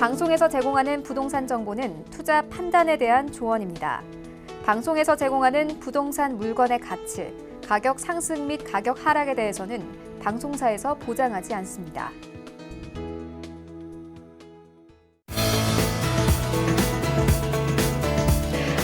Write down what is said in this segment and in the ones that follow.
방송에서 제공하는 부동산 정보는 투자 판단에 대한 조언입니다. 방송에서 제공하는 부동산 물건의 가치, 가격 상승 및 가격 하락에 대해서는 방송사에서 보장하지 않습니다.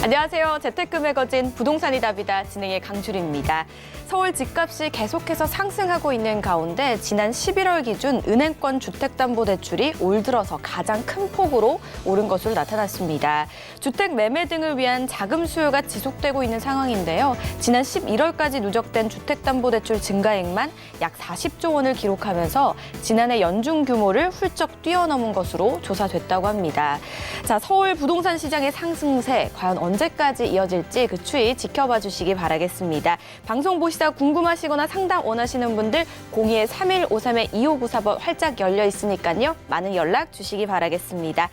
안녕하세요. 재테크 매거진 부동산이 답이다 진행의 강주리입니다. 서울 집값이 계속해서 상승하고 있는 가운데 지난 11월 기준 은행권 주택담보대출이 올 들어서 가장 큰 폭으로 오른 것으로 나타났습니다. 주택 매매 등을 위한 자금 수요가 지속되고 있는 상황인데요. 지난 11월까지 누적된 주택담보대출 증가액만 약 40조 원을 기록하면서 지난해 연중 규모를 훌쩍 뛰어넘은 것으로 조사됐다고 합니다. 자, 서울 부동산 시장의 상승세 과연 언제까지 이어질지 그 추이 지켜봐 주시기 바라겠습니다. 방송 보시다 궁금하시거나 상담 원하시는 분들 02-3153-2594번 활짝 열려 있으니까요. 많은 연락 주시기 바라겠습니다.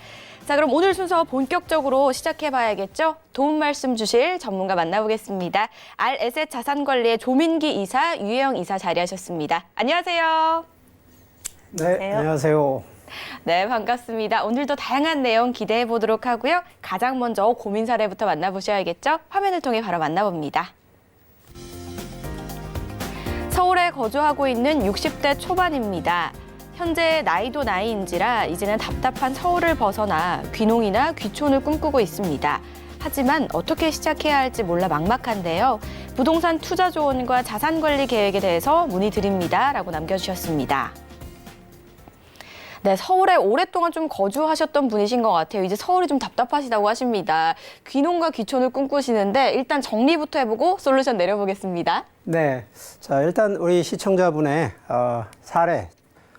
자, 그럼 오늘 순서 본격적으로 시작해 봐야겠죠? 도움 말씀 주실 전문가 만나보겠습니다. 알에셋 자산관리의 조민기 이사, 유혜영 이사 자리하셨습니다. 안녕하세요. 네, 안녕하세요. 네, 반갑습니다. 오늘도 다양한 내용 기대해 보도록 하고요. 가장 먼저 고민 사례부터 만나보셔야겠죠? 화면을 통해 바로 만나봅니다. 서울에 거주하고 있는 60대 초반입니다. 현재 나이도 나이인지라 이제는 답답한 서울을 벗어나 귀농이나 귀촌을 꿈꾸고 있습니다. 하지만 어떻게 시작해야 할지 몰라 막막한데요. 부동산 투자 조언과 자산관리 계획에 대해서 문의드립니다. 라고 남겨주셨습니다. 네, 서울에 오랫동안 좀 거주하셨던 분이신 것 같아요. 이제 서울이 좀 답답하시다고 하십니다. 귀농과 귀촌을 꿈꾸시는데 일단 정리부터 해보고 솔루션 내려보겠습니다. 네, 자 일단 우리 시청자분의 사례,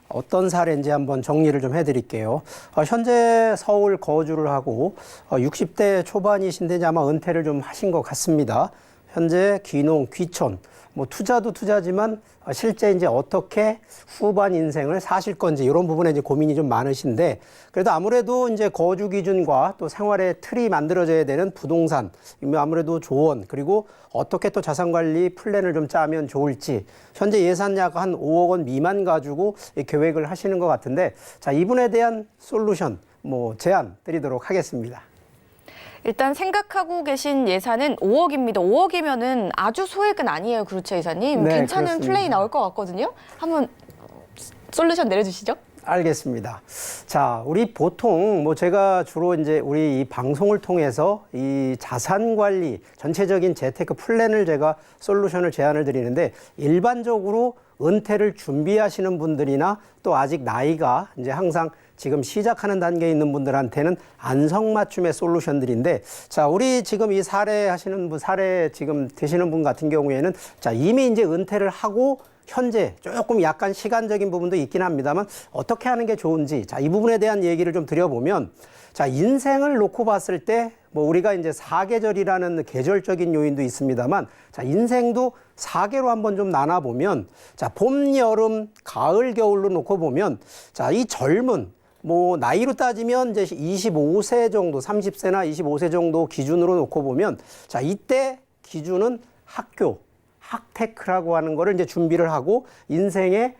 어떤 사례인지 한번 정리를 좀 해드릴게요. 현재 서울 거주를 하고 60대 초반이신데 이제 아마 은퇴를 좀 하신 것 같습니다. 현재 귀농, 귀촌, 뭐 투자도 투자지만 실제 이제 어떻게 후반 인생을 사실 건지 이런 부분에 이제 고민이 좀 많으신데 그래도 아무래도 이제 거주 기준과 또 생활의 틀이 만들어져야 되는 부동산 아무래도 조언 그리고 어떻게 또 자산 관리 플랜을 좀 짜면 좋을지 현재 예산 약 한 5억 원 미만 가지고 계획을 하시는 것 같은데 자 이분에 대한 솔루션 제안 드리도록 하겠습니다. 일단 생각하고 계신 예산은 5억입니다. 5억이면은 아주 소액은 아니에요. 그렇죠, 이사님? 네, 괜찮은 그렇습니다. 플레이 나올 것 같거든요. 한번 솔루션 내려주시죠. 알겠습니다. 자, 우리 보통 제가 주로 이제 우리 이 방송을 통해서 이 자산 관리 전체적인 재테크 플랜을 제가 솔루션을 제안을 드리는데 일반적으로 은퇴를 준비하시는 분들이나 또 아직 나이가 이제 항상 지금 시작하는 단계에 있는 분들한테는 안성맞춤의 솔루션들인데 자, 우리 지금 이 사례 지금 되시는 분 같은 경우에는 자, 이미 이제 은퇴를 하고 현재 조금 약간 시간적인 부분도 있긴 합니다만 어떻게 하는 게 좋은지 자, 이 부분에 대한 얘기를 좀 드려보면 자, 인생을 놓고 봤을 때 우리가 이제 사계절이라는 계절적인 요인도 있습니다만 자, 인생도 4개로 한번 좀 나눠보면 자, 봄, 여름, 가을, 겨울로 놓고 보면 자, 이 젊은 나이로 따지면 이제 25세 정도, 30세나 25세 정도 기준으로 놓고 보면 자, 이때 기준은 학테크라고 하는 거를 이제 준비를 하고 인생의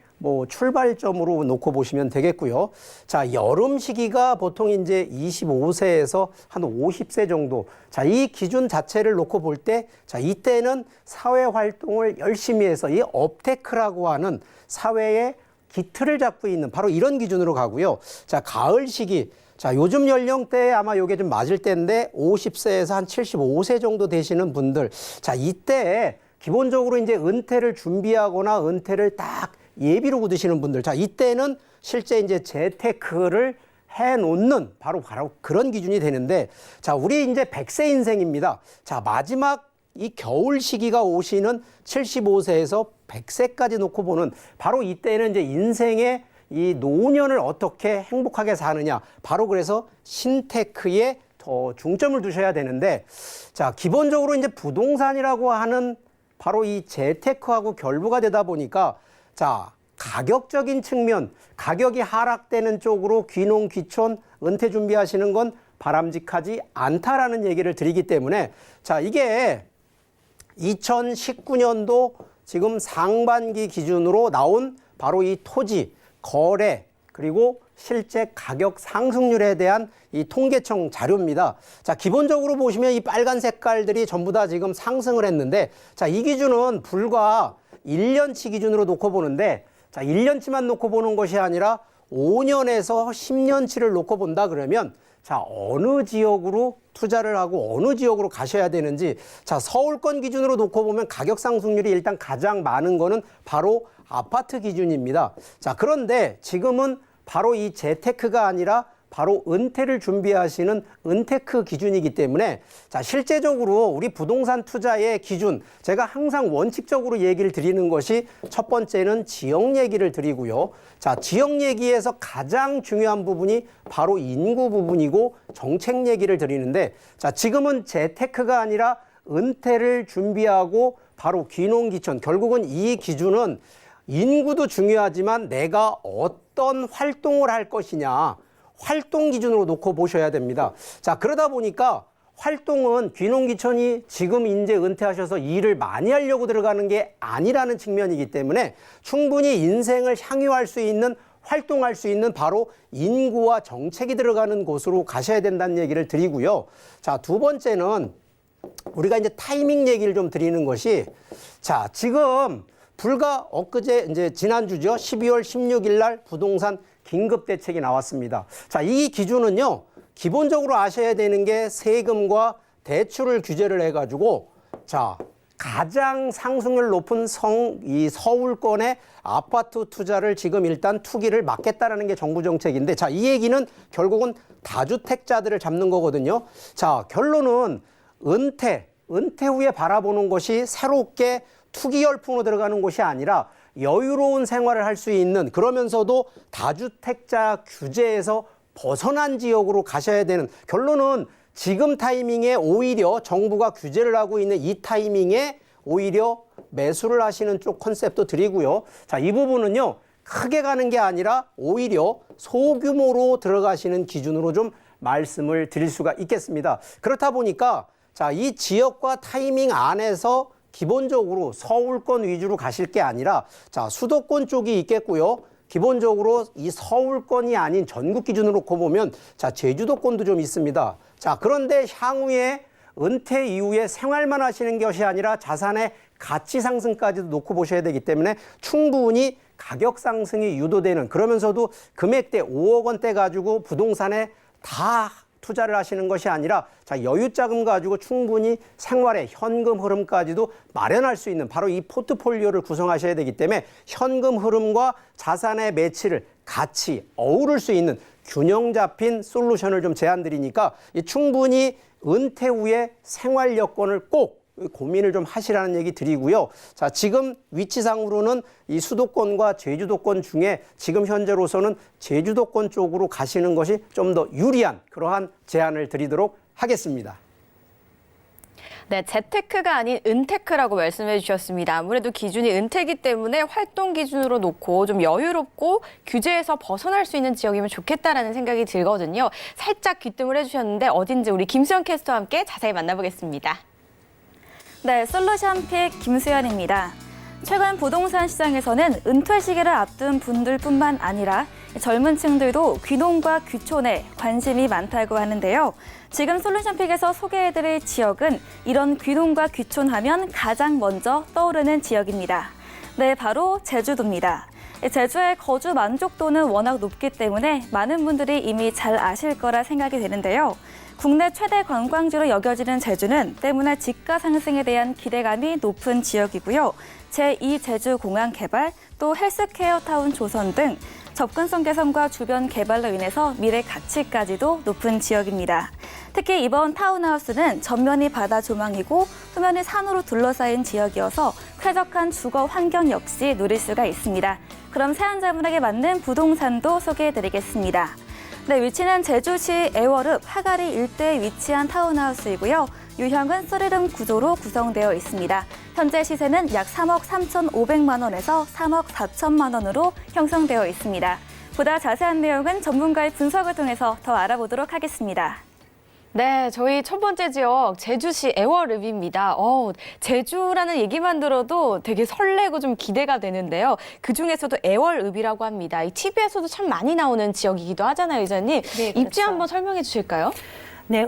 출발점으로 놓고 보시면 되겠고요. 자, 여름 시기가 보통 이제 25세에서 한 50세 정도. 자, 이 기준 자체를 놓고 볼 때, 자, 이때는 사회 활동을 열심히 해서 이 업테크라고 하는 사회의 기틀을 잡고 있는 바로 이런 기준으로 가고요. 자, 가을 시기. 자, 요즘 연령대에 아마 요게 좀 맞을 때인데 50세에서 한 75세 정도 되시는 분들. 자, 이때 기본적으로 이제 은퇴를 준비하거나 은퇴를 딱 예비로 굳으시는 분들. 자, 이때는 실제 이제 재테크를 해놓는 바로 그런 기준이 되는데 자, 우리 이제 100세 인생입니다. 자, 마지막 이 겨울 시기가 오시는 75세에서 100세까지 놓고 보는 바로 이때는 이제 인생의 이 노년을 어떻게 행복하게 사느냐. 바로 그래서 신테크에 더 중점을 두셔야 되는데 자, 기본적으로 이제 부동산이라고 하는 바로 이 재테크하고 결부가 되다 보니까 자, 가격적인 측면, 가격이 하락되는 쪽으로 귀농, 귀촌, 은퇴 준비하시는 건 바람직하지 않다라는 얘기를 드리기 때문에 자, 이게 2019년도 지금 상반기 기준으로 나온 바로 이 토지, 거래, 그리고 실제 가격 상승률에 대한 이 통계청 자료입니다. 자, 기본적으로 보시면 이 빨간 색깔들이 전부 다 지금 상승을 했는데, 자, 이 기준은 불과 1년치 기준으로 놓고 보는데, 자, 1년치만 놓고 보는 것이 아니라 5년에서 10년치를 놓고 본다 그러면, 자, 어느 지역으로 투자를 하고 어느 지역으로 가셔야 되는지, 자, 서울권 기준으로 놓고 보면 가격 상승률이 일단 가장 많은 거는 바로 아파트 기준입니다. 자, 그런데 지금은 바로 이 재테크가 아니라 바로 은퇴를 준비하시는 은테크 기준이기 때문에, 자, 실제적으로 우리 부동산 투자의 기준, 제가 항상 원칙적으로 얘기를 드리는 것이 첫 번째는 지역 얘기를 드리고요. 자, 지역 얘기에서 가장 중요한 부분이 바로 인구 부분이고 정책 얘기를 드리는데, 자, 지금은 재테크가 아니라 은퇴를 준비하고 바로 귀농귀촌, 결국은 이 기준은 인구도 중요하지만 내가 어떤 활동을 할 것이냐, 활동 기준으로 놓고 보셔야 됩니다. 자, 그러다 보니까 활동은 귀농귀촌이 지금 이제 은퇴하셔서 일을 많이 하려고 들어가는 게 아니라는 측면이기 때문에 충분히 인생을 향유할 수 있는, 활동할 수 있는 바로 인구와 정책이 들어가는 곳으로 가셔야 된다는 얘기를 드리고요. 자, 두 번째는 우리가 이제 타이밍 얘기를 좀 드리는 것이, 자, 지금 불과 엊그제 이제 지난주죠. 12월 16일 날 부동산 긴급 대책이 나왔습니다. 자, 이 기준은요, 기본적으로 아셔야 되는 게 세금과 대출을 규제를 해가지고, 자, 가장 상승률 높은 이 서울권의 아파트 투자를 지금 일단 투기를 막겠다라는 게 정부 정책인데, 자, 이 얘기는 결국은 다주택자들을 잡는 거거든요. 자, 결론은 은퇴 후에 바라보는 것이 새롭게 투기 열풍으로 들어가는 것이 아니라 여유로운 생활을 할 수 있는, 그러면서도 다주택자 규제에서 벗어난 지역으로 가셔야 되는, 결론은 지금 타이밍에 오히려 정부가 규제를 하고 있는 이 타이밍에 오히려 매수를 하시는 쪽 컨셉도 드리고요. 자, 이 부분은요, 크게 가는 게 아니라 오히려 소규모로 들어가시는 기준으로 좀 말씀을 드릴 수가 있겠습니다. 그렇다 보니까, 자, 이 지역과 타이밍 안에서 기본적으로 서울권 위주로 가실 게 아니라, 자, 수도권 쪽이 있겠고요. 기본적으로 이 서울권이 아닌 전국 기준으로 놓고 보면, 자, 제주도권도 좀 있습니다. 자, 그런데 향후에 은퇴 이후에 생활만 하시는 것이 아니라 자산의 가치 상승까지도 놓고 보셔야 되기 때문에 충분히 가격 상승이 유도되는, 그러면서도 금액대 5억 원대 가지고 부동산에 다 투자를 하시는 것이 아니라, 자, 여유자금 가지고 충분히 생활의 현금 흐름까지도 마련할 수 있는 바로 이 포트폴리오를 구성하셔야 되기 때문에 현금 흐름과 자산의 매치를 같이 어우를 수 있는 균형 잡힌 솔루션을 좀 제안드리니까 충분히 은퇴 후에 생활 여건을 꼭 고민을 좀 하시라는 얘기 드리고요. 자, 지금 위치상으로는 이 수도권과 제주도권 중에 지금 현재로서는 제주도권 쪽으로 가시는 것이 좀 더 유리한 그러한 제안을 드리도록 하겠습니다. 네, 재테크가 아닌 은테크라고 말씀해 주셨습니다. 아무래도 기준이 은퇴이기 때문에 활동 기준으로 놓고 좀 여유롭고 규제에서 벗어날 수 있는 지역이면 좋겠다라는 생각이 들거든요. 살짝 귀뜸을 해주셨는데 어딘지 우리 김수현 캐스터와 함께 자세히 만나보겠습니다. 네, 솔루션픽 김수현입니다. 최근 부동산 시장에서는 은퇴 시기를 앞둔 분들뿐만 아니라 젊은 층들도 귀농과 귀촌에 관심이 많다고 하는데요. 지금 솔루션픽에서 소개해드릴 지역은 이런 귀농과 귀촌하면 가장 먼저 떠오르는 지역입니다. 네, 바로 제주도입니다. 제주의 거주 만족도는 워낙 높기 때문에 많은 분들이 이미 잘 아실 거라 생각이 되는데요. 국내 최대 관광지로 여겨지는 제주는 때문에 집가 상승에 대한 기대감이 높은 지역이고요. 제2 제주공항 개발, 또 헬스케어 타운 조성 등 접근성 개선과 주변 개발로 인해서 미래 가치까지도 높은 지역입니다. 특히 이번 타운하우스는 전면이 바다 조망이고 후면이 산으로 둘러싸인 지역이어서 쾌적한 주거 환경 역시 누릴 수가 있습니다. 그럼 사연자분에게 맞는 부동산도 소개해드리겠습니다. 네, 위치는 제주시 애월읍 하가리 일대에 위치한 타운하우스이고요. 유형은 3룸 구조로 구성되어 있습니다. 현재 시세는 약 3억 3,500만 원에서 3억 4천만 원으로 형성되어 있습니다. 보다 자세한 내용은 전문가의 분석을 통해서 더 알아보도록 하겠습니다. 네, 저희 첫 번째 지역 제주시 애월읍입니다. 제주라는 얘기만 들어도 되게 설레고 좀 기대가 되는데요. 그중에서도 애월읍이라고 합니다. 이 TV에서도 참 많이 나오는 지역이기도 하잖아요, 이사님. 네, 입지 그렇죠. 한번 설명해 주실까요? 네,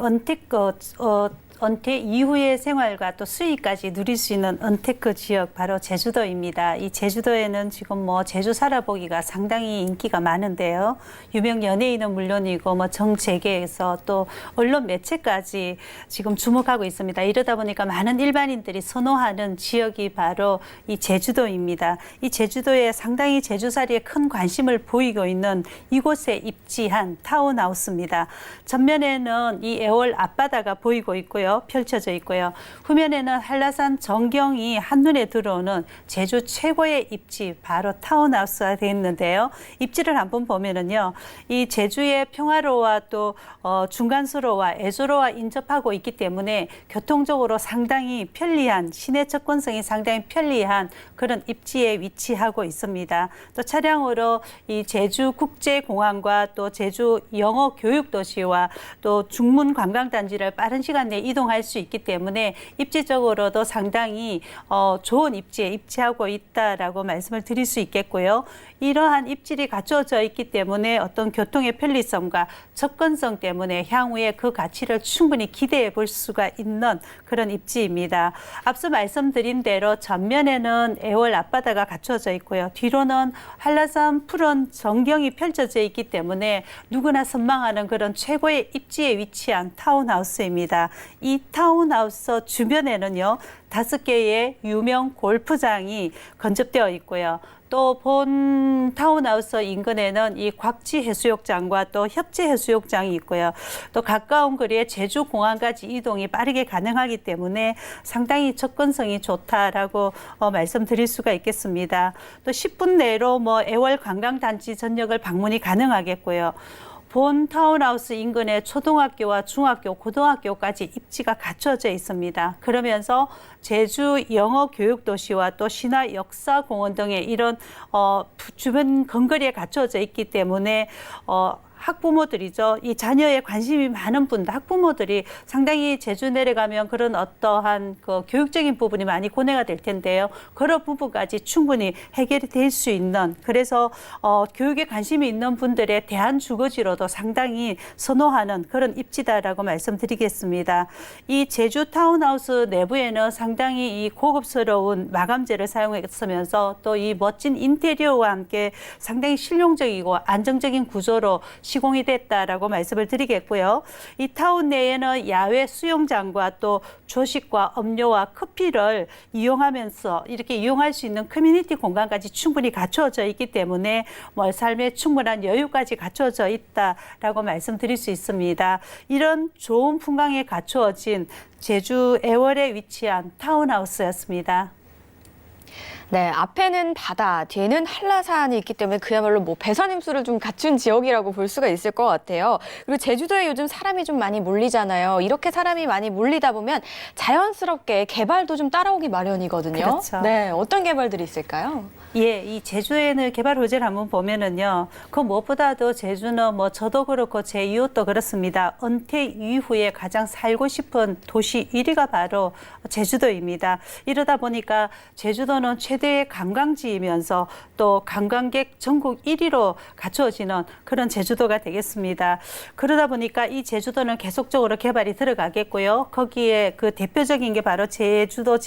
은퇴 이후의 생활과 또 수익까지 누릴 수 있는 은테크 지역 바로 제주도입니다. 이 제주도에는 지금 뭐 제주 살아보기가 상당히 인기가 많은데요. 유명 연예인은 물론이고 뭐 정재계에서 또 언론 매체까지 지금 주목하고 있습니다. 이러다 보니까 많은 일반인들이 선호하는 지역이 바로 이 제주도입니다. 이 제주도에 상당히 제주살이에 큰 관심을 보이고 있는 이곳에 입지한 타운하우스입니다. 전면에는 이 애월 앞바다가 보이고 있고요. 펼쳐져 있고요. 후면에는 한라산 전경이 한눈에 들어오는 제주 최고의 입지 바로 타운하우스가 되어 있는데요. 입지를 한번 보면은요. 이 제주의 평화로와 또 중간수로와 애주로와 인접하고 있기 때문에 교통적으로 상당히 편리한 시내 접근성이 상당히 편리한 그런 입지에 위치하고 있습니다. 또 차량으로 이 제주국제공항과 또 제주 영어교육도시와 또 중문 관광단지를 빠른 시간 내에 이동할 수 있기 때문에 입지적으로도 상당히 좋은 입지에 입지하고 있다라고 말씀을 드릴 수 있겠고요. 이러한 입지를 갖춰져 있기 때문에 어떤 교통의 편리성과 접근성 때문에 향후에 그 가치를 충분히 기대해 볼 수가 있는 그런 입지입니다. 앞서 말씀드린 대로 전면에는 애월 앞바다가 갖춰져 있고요. 뒤로는 한라산 푸른 전경이 펼쳐져 있기 때문에 누구나 선망하는 그런 최고의 입지에 위치한 타운하우스입니다. 이 타운하우스 주변에는요, 5개의 유명 골프장이 건접되어 있고요. 또 본 타운하우스 인근에는 이 곽지 해수욕장과 또 협재 해수욕장이 있고요. 또 가까운 거리에 제주공항까지 이동이 빠르게 가능하기 때문에 상당히 접근성이 좋다라고 말씀드릴 수가 있겠습니다. 또 10분 내로 뭐 애월 관광단지 전역을 방문이 가능하겠고요. 본 타운하우스 인근에 초등학교와 중학교, 고등학교까지 입지가 갖춰져 있습니다. 그러면서 제주 영어교육도시와 또 신화역사공원 등의 이런 주변 근거리에 갖춰져 있기 때문에 학부모들이죠. 이 자녀에 관심이 많은 분들, 학부모들이 상당히 제주 내려가면 그런 어떠한 그 교육적인 부분이 많이 고뇌가 될 텐데요. 그런 부분까지 충분히 해결이 될 수 있는, 그래서 교육에 관심이 있는 분들의 대한주거지로도 상당히 선호하는 그런 입지다라고 말씀드리겠습니다. 이 제주 타운하우스 내부에는 상당히 이 고급스러운 마감재를 사용했으면서 또 이 멋진 인테리어와 함께 상당히 실용적이고 안정적인 구조로 시공이 됐다라고 말씀을 드리겠고요. 이 타운 내에는 야외 수영장과 또 조식과 음료와 커피를 이용하면서 이렇게 이용할 수 있는 커뮤니티 공간까지 충분히 갖춰져 있기 때문에 뭐 삶에 충분한 여유까지 갖춰져 있다라고 말씀드릴 수 있습니다. 이런 좋은 풍광에 갖추어진 제주 애월에 위치한 타운하우스였습니다. 네, 앞에는 바다, 뒤에는 한라산이 있기 때문에 그야말로 뭐 배산임수를 좀 갖춘 지역이라고 볼 수가 있을 것 같아요. 그리고 제주도에 요즘 사람이 좀 많이 몰리잖아요. 이렇게 사람이 많이 몰리다 보면 자연스럽게 개발도 좀 따라오기 마련이거든요. 그렇죠. 네, 어떤 개발들이 있을까요? 예, 이 제주에는 개발 호재를 한번 보면은요, 그 무엇보다도 제주는 뭐 저도 그렇고 제 이웃도 그렇습니다. 은퇴 이후에 가장 살고 싶은 도시 1위가 바로 제주도입니다. 이러다 보니까 제주도는 최대의 관광지이면서 또 관광객 전국 1위로 갖추어지는 그런 제주도가 되겠습니다. 그러다 보니까 이 제주도는 계속적으로 개발이 들어가겠고요. 거기에 그 대표적인 게 바로 제주도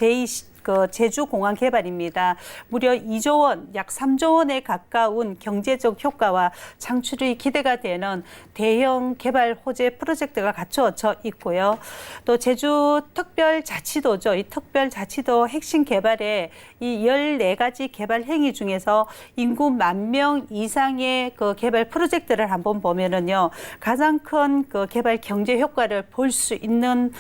제주공항 개발입니다. 무려 2조 원, 약 3조 원에 가까운 경제적 효과와 창출이 기대가 되는 대형 개발 호재 프로젝트가 갖추어져 있고요. 또 제주 특별자치도죠. 이 특별자치도 핵심 개발에 이 14가지 개발 행위 중에서 인구 10,000명 이상의 그 개발 프로젝트를 한번 보면은요, 가장 큰 그 개발 경제 효과를 볼 수 있는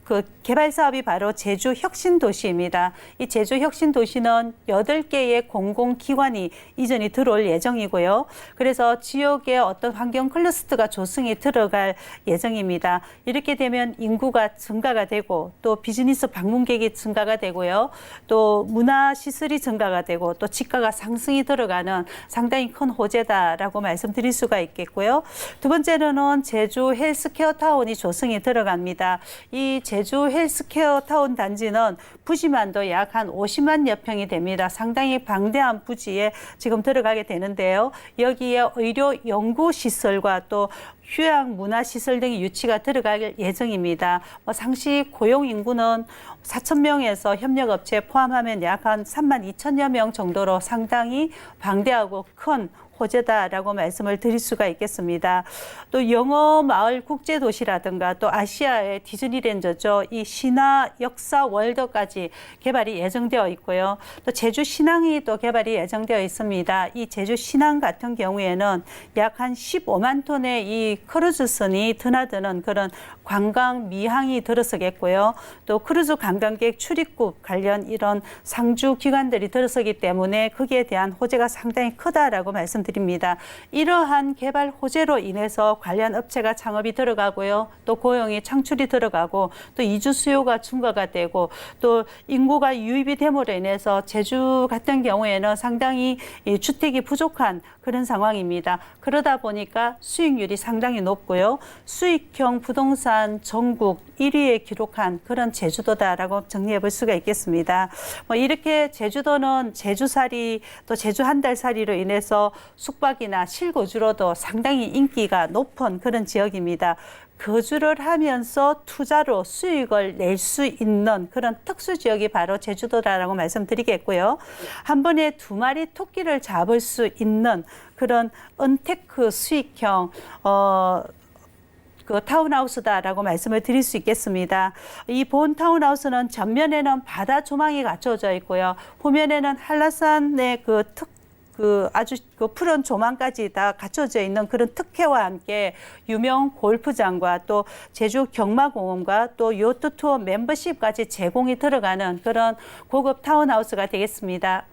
그 개발 사업이 바로 제주 혁신도시입니다. 이 제주 혁신도시는 8개의 공공기관이 이전이 들어올 예정이고요. 그래서 지역의 어떤 환경 클러스터가 조성이 들어갈 예정입니다. 이렇게 되면 인구가 증가가 되고 또 비즈니스 방문객이 증가가 되고요. 또 문화시설이 증가가 되고 또 집가가 상승이 들어가는 상당히 큰 호재다라고 말씀드릴 수가 있겠고요. 두 번째로는 제주 헬스케어 타운이 조성이 들어갑니다. 이 제주 헬스케어 타운 단지는 부지만도 약 한 50만여 평이 됩니다. 상당히 방대한 부지에 지금 들어가게 되는데요. 여기에 의료 연구시설과 또 휴양 문화시설 등의 유치가 들어갈 예정입니다. 상시 고용 인구는 4,000명에서 협력업체 포함하면 약 한 32,000여 명 정도로 상당히 방대하고 큰 호재다라고 말씀을 드릴 수가 있겠습니다. 또 영어 마을 국제도시라든가 또 아시아의 디즈니랜드죠. 이 신화 역사 월드까지 개발이 예정되어 있고요. 또 제주 신항이 또 개발이 예정되어 있습니다. 이 제주 신항 같은 경우에는 약 한 15만 톤의 이 크루즈선이 드나드는 그런 관광 미항이 들어서겠고요. 또 크루즈 관광객 출입국 관련 이런 상주 기관들이 들어서기 때문에 거기에 대한 호재가 상당히 크다라고 말씀드립니다. 이러한 개발 호재로 인해서 관련 업체가 창업이 들어가고요. 또 고용이 창출이 들어가고 또 이주 수요가 증가가 되고 또 인구가 유입이 됨으로 인해서 제주 같은 경우에는 상당히 이 주택이 부족한 그런 상황입니다. 그러다 보니까 수익률이 상당히 높고요. 수익형 부동산 전국 1위에 기록한 그런 제주도다라고 정리해 볼 수가 있겠습니다. 이렇게 제주도는 제주살이 또 제주 한 달 살이로 인해서 숙박이나 실거주로도 상당히 인기가 높은 그런 지역입니다. 거주를 하면서 투자로 수익을 낼 수 있는 그런 특수 지역이 바로 제주도라고 말씀드리겠고요. 한 번에 2마리 토끼를 잡을 수 있는 그런 언테크 수익형 그 타운하우스다라고 말씀을 드릴 수 있겠습니다. 이 본 타운하우스는 전면에는 바다 조망이 갖춰져 있고요. 후면에는 한라산의 아주 푸른 조망까지 다 갖춰져 있는 그런 특혜와 함께 유명 골프장과 또 제주 경마공원과 또 요트 투어 멤버십까지 제공이 들어가는 그런 고급 타운하우스가 되겠습니다.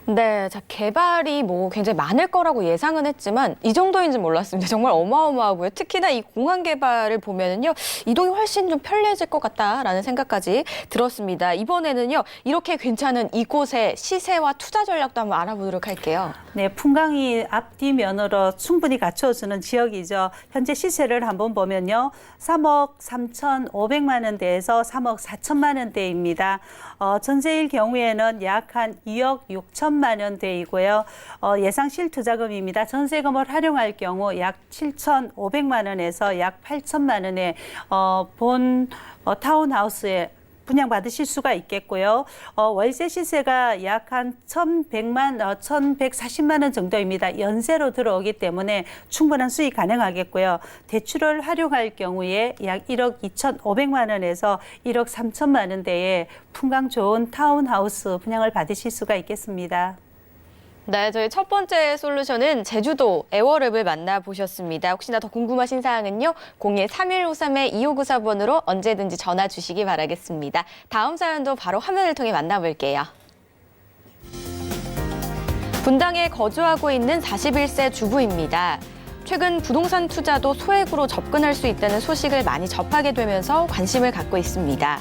네, 자, 개발이 굉장히 많을 거라고 예상은 했지만 이 정도인지 몰랐습니다. 정말 어마어마하고요. 특히나 이 공항 개발을 보면은요, 이동이 훨씬 좀 편리해질 것 같다라는 생각까지 들었습니다. 이번에는요, 이렇게 괜찮은 이곳의 시세와 투자 전략도 한번 알아보도록 할게요. 네, 풍광이 앞뒤면으로 충분히 갖춰주는 지역이죠. 현재 시세를 한번 보면요, 3억 3,500만 원대에서 3억 4천만 원대입니다. 전세일 경우에는 약 한 2억 6천만 원대이고요. 예상 실투자금입니다. 전세금을 활용할 경우 약 7,500만 원에서 약 8천만 원의 본 타운하우스에 분양받으실 수가 있겠고요. 월세 시세가 약 한 1,140만 원 정도입니다. 연세로 들어오기 때문에 충분한 수익 가능하겠고요. 대출을 활용할 경우에 약 1억 2,500만 원에서 1억 3천만 원대의 풍광 좋은 타운하우스 분양을 받으실 수가 있겠습니다. 네, 저희 첫 번째 솔루션은 제주도 에워랩을 만나보셨습니다. 혹시나 더 궁금하신 사항은요, 02-3153-2594번으로 언제든지 전화 주시기 바라겠습니다. 다음 사연도 바로 화면을 통해 만나볼게요. 분당에 거주하고 있는 41세 주부입니다. 최근 부동산 투자도 소액으로 접근할 수 있다는 소식을 많이 접하게 되면서 관심을 갖고 있습니다.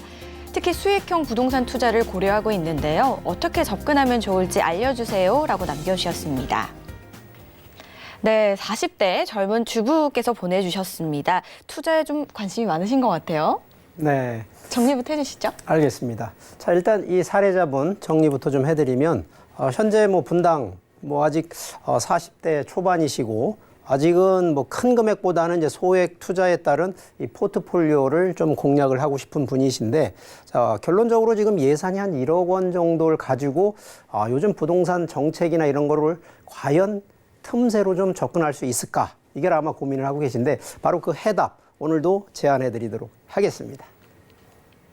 특히 수익형 부동산 투자를 고려하고 있는데요. 어떻게 접근하면 좋을지 알려주세요 라고 남겨주셨습니다. 네, 40대 젊은 주부께서 보내주셨습니다. 투자에 좀 관심이 많으신 것 같아요. 네. 정리부터 해주시죠. 알겠습니다. 자, 일단 이 사례자분 정리부터 좀 해드리면 현재 분당 아직 40대 초반이시고 아직은 큰 금액보다는 이제 소액 투자에 따른 이 포트폴리오를 좀 공략을 하고 싶은 분이신데, 자, 결론적으로 지금 예산이 한 1억 원 정도를 가지고 요즘 부동산 정책이나 이런 거를 과연 틈새로 좀 접근할 수 있을까? 이게 아마 고민을 하고 계신데 바로 그 해답 오늘도 제안해 드리도록 하겠습니다.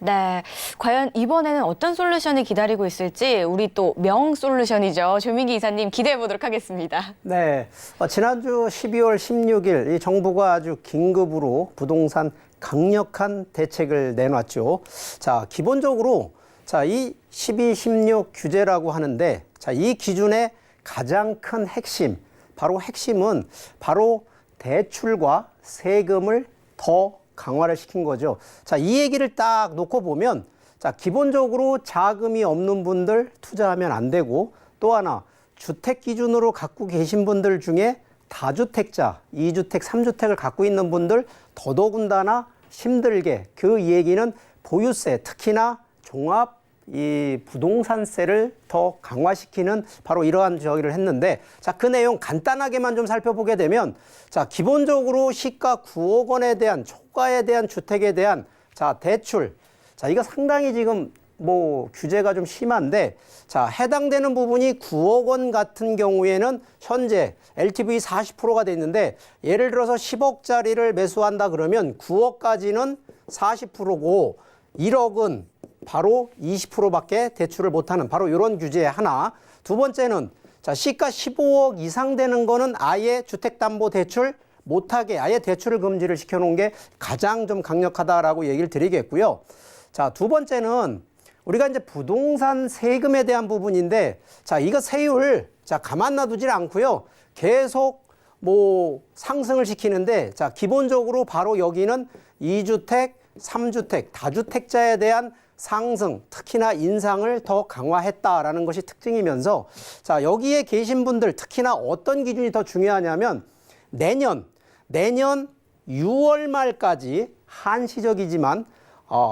네, 과연 이번에는 어떤 솔루션이 기다리고 있을지 우리 또 명 솔루션이죠. 조민기 이사님 기대해 보도록 하겠습니다. 네, 지난주 12월 16일 이 정부가 아주 긴급으로 부동산 강력한 대책을 내놨죠. 자, 기본적으로 자, 이 12, 16 규제라고 하는데 자, 이 기준의 가장 큰 핵심, 바로 핵심은 바로 대출과 세금을 더 강화를 시킨 거죠. 자, 이 얘기를 딱 놓고 보면 자, 기본적으로 자금이 없는 분들 투자하면 안 되고 또 하나 주택 기준으로 갖고 계신 분들 중에 다주택자, 2주택, 3주택을 갖고 있는 분들 더더군다나 힘들게 그 얘기는 보유세, 특히나 종합 이 부동산세를 더 강화시키는 바로 이러한 저기를 했는데 자, 그 내용 간단하게만 좀 살펴보게 되면 자, 기본적으로 시가 9억 원에 대한 초과에 대한 주택에 대한 자, 대출 자, 이거 상당히 지금 뭐 규제가 좀 심한데 자, 해당되는 부분이 9억 원 같은 경우에는 현재 LTV 40%가 돼 있는데 예를 들어서 10억짜리를 매수한다 그러면 9억까지는 40%고 1억은 바로 20%밖에 대출을 못하는 바로 이런 규제 하나. 두 번째는 자, 시가 15억 이상 되는 거는 아예 주택담보대출 못하게 아예 대출을 금지를 시켜놓은 게 가장 좀 강력하다라고 얘기를 드리겠고요. 자, 두 번째는 우리가 이제 부동산 세금에 대한 부분인데 자, 이거 세율 자, 가만 놔두질 않고요. 계속 뭐 상승을 시키는데 자, 기본적으로 바로 여기는 2주택, 3주택, 다주택자에 대한 상승, 특히나 인상을 더 강화했다라는 것이 특징이면서 자, 여기에 계신 분들 특히나 어떤 기준이 더 중요하냐면 내년 6월 말까지 한시적이지만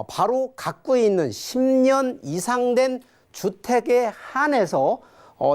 바로 갖고 있는 10년 이상 된 주택에 한해서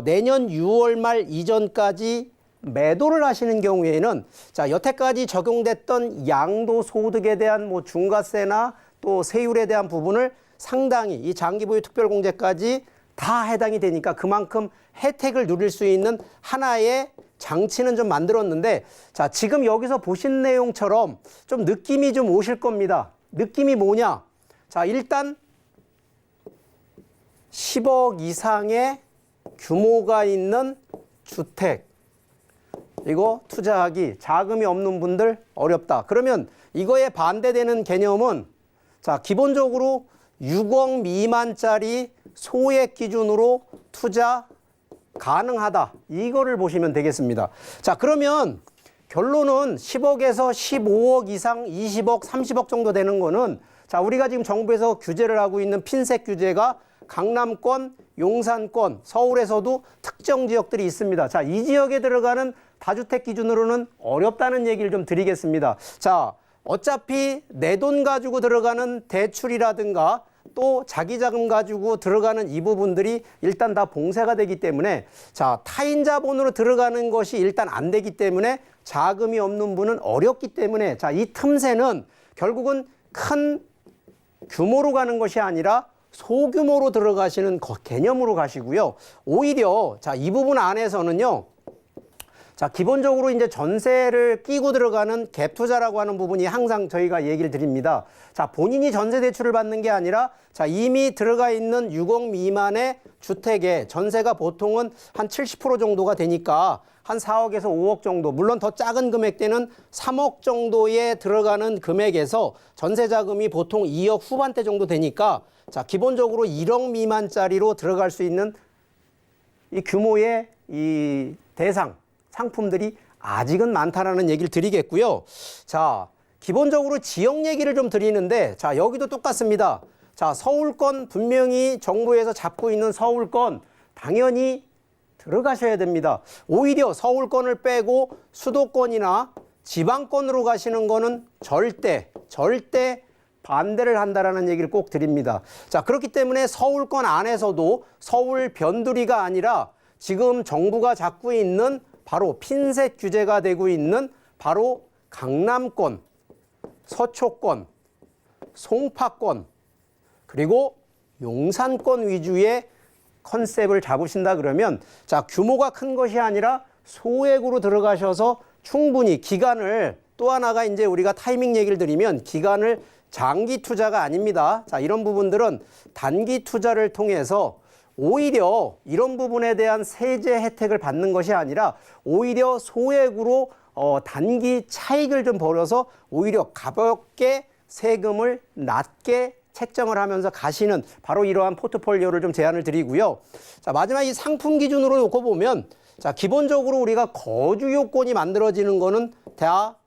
내년 6월 말 이전까지 매도를 하시는 경우에는 자, 여태까지 적용됐던 양도소득에 대한 뭐 중과세나 또 세율에 대한 부분을 상당히 이 장기보유 특별공제까지 다 해당이 되니까 그만큼 혜택을 누릴 수 있는 하나의 장치는 좀 만들었는데 자, 지금 여기서 보신 내용처럼 좀 느낌이 좀 오실 겁니다. 느낌이 뭐냐? 자, 일단 10억 이상의 규모가 있는 주택 이거 투자하기 자금이 없는 분들 어렵다. 그러면 이거에 반대되는 개념은 자, 기본적으로 6억 미만짜리 소액 기준으로 투자 가능하다. 이거를 보시면 되겠습니다. 자, 그러면 결론은 10억에서 15억 이상 20억, 30억 정도 되는 거는 자, 우리가 지금 정부에서 규제를 하고 있는 핀셋 규제가 강남권, 용산권, 서울에서도 특정 지역들이 있습니다. 자, 이 지역에 들어가는 다주택 기준으로는 어렵다는 얘기를 좀 드리겠습니다. 자, 어차피 내 돈 가지고 들어가는 대출이라든가 또 자기 자금 가지고 들어가는 이 부분들이 일단 다 봉쇄가 되기 때문에 자, 타인 자본으로 들어가는 것이 일단 안 되기 때문에 자금이 없는 분은 어렵기 때문에 자, 이 틈새는 결국은 큰 규모로 가는 것이 아니라 소규모로 들어가시는 개념으로 가시고요. 오히려 자, 이 부분 안에서는요. 자, 기본적으로 이제 전세를 끼고 들어가는 갭 투자라고 하는 부분이 항상 저희가 얘기를 드립니다. 자, 본인이 전세 대출을 받는 게 아니라 자, 이미 들어가 있는 6억 미만의 주택에 전세가 보통은 한 70% 정도가 되니까 한 4억에서 5억 정도, 물론 더 작은 금액대는 3억 정도에 들어가는 금액에서 전세 자금이 보통 2억 후반대 정도 되니까 자, 기본적으로 1억 미만짜리로 들어갈 수 있는 이 규모의 이 대상 상품들이 아직은 많다라는 얘기를 드리겠고요. 자, 기본적으로 지역 얘기를 좀 드리는데 자, 여기도 똑같습니다. 자, 서울권 분명히 정부에서 잡고 있는 서울권 당연히 들어가셔야 됩니다. 오히려 서울권을 빼고 수도권이나 지방권으로 가시는 거는 절대 반대를 한다라는 얘기를 꼭 드립니다. 자, 그렇기 때문에 서울권 안에서도 서울 변두리가 아니라 지금 정부가 잡고 있는 바로 핀셋 규제가 되고 있는 바로 강남권, 서초권, 송파권, 그리고 용산권 위주의 컨셉을 잡으신다 그러면 자, 규모가 큰 것이 아니라 소액으로 들어가셔서 충분히 기간을 또 하나가 이제 우리가 타이밍 얘기를 드리면 기간을 장기 투자가 아닙니다. 자, 이런 부분들은 단기 투자를 통해서 오히려 이런 부분에 대한 세제 혜택을 받는 것이 아니라 오히려 소액으로 단기 차익을 좀 벌여서 오히려 가볍게 세금을 낮게 책정을 하면서 가시는 바로 이러한 포트폴리오를 좀 제안을 드리고요. 자, 마지막 이 상품 기준으로 놓고 보면 자, 기본적으로 우리가 거주 요건이 만들어지는 거는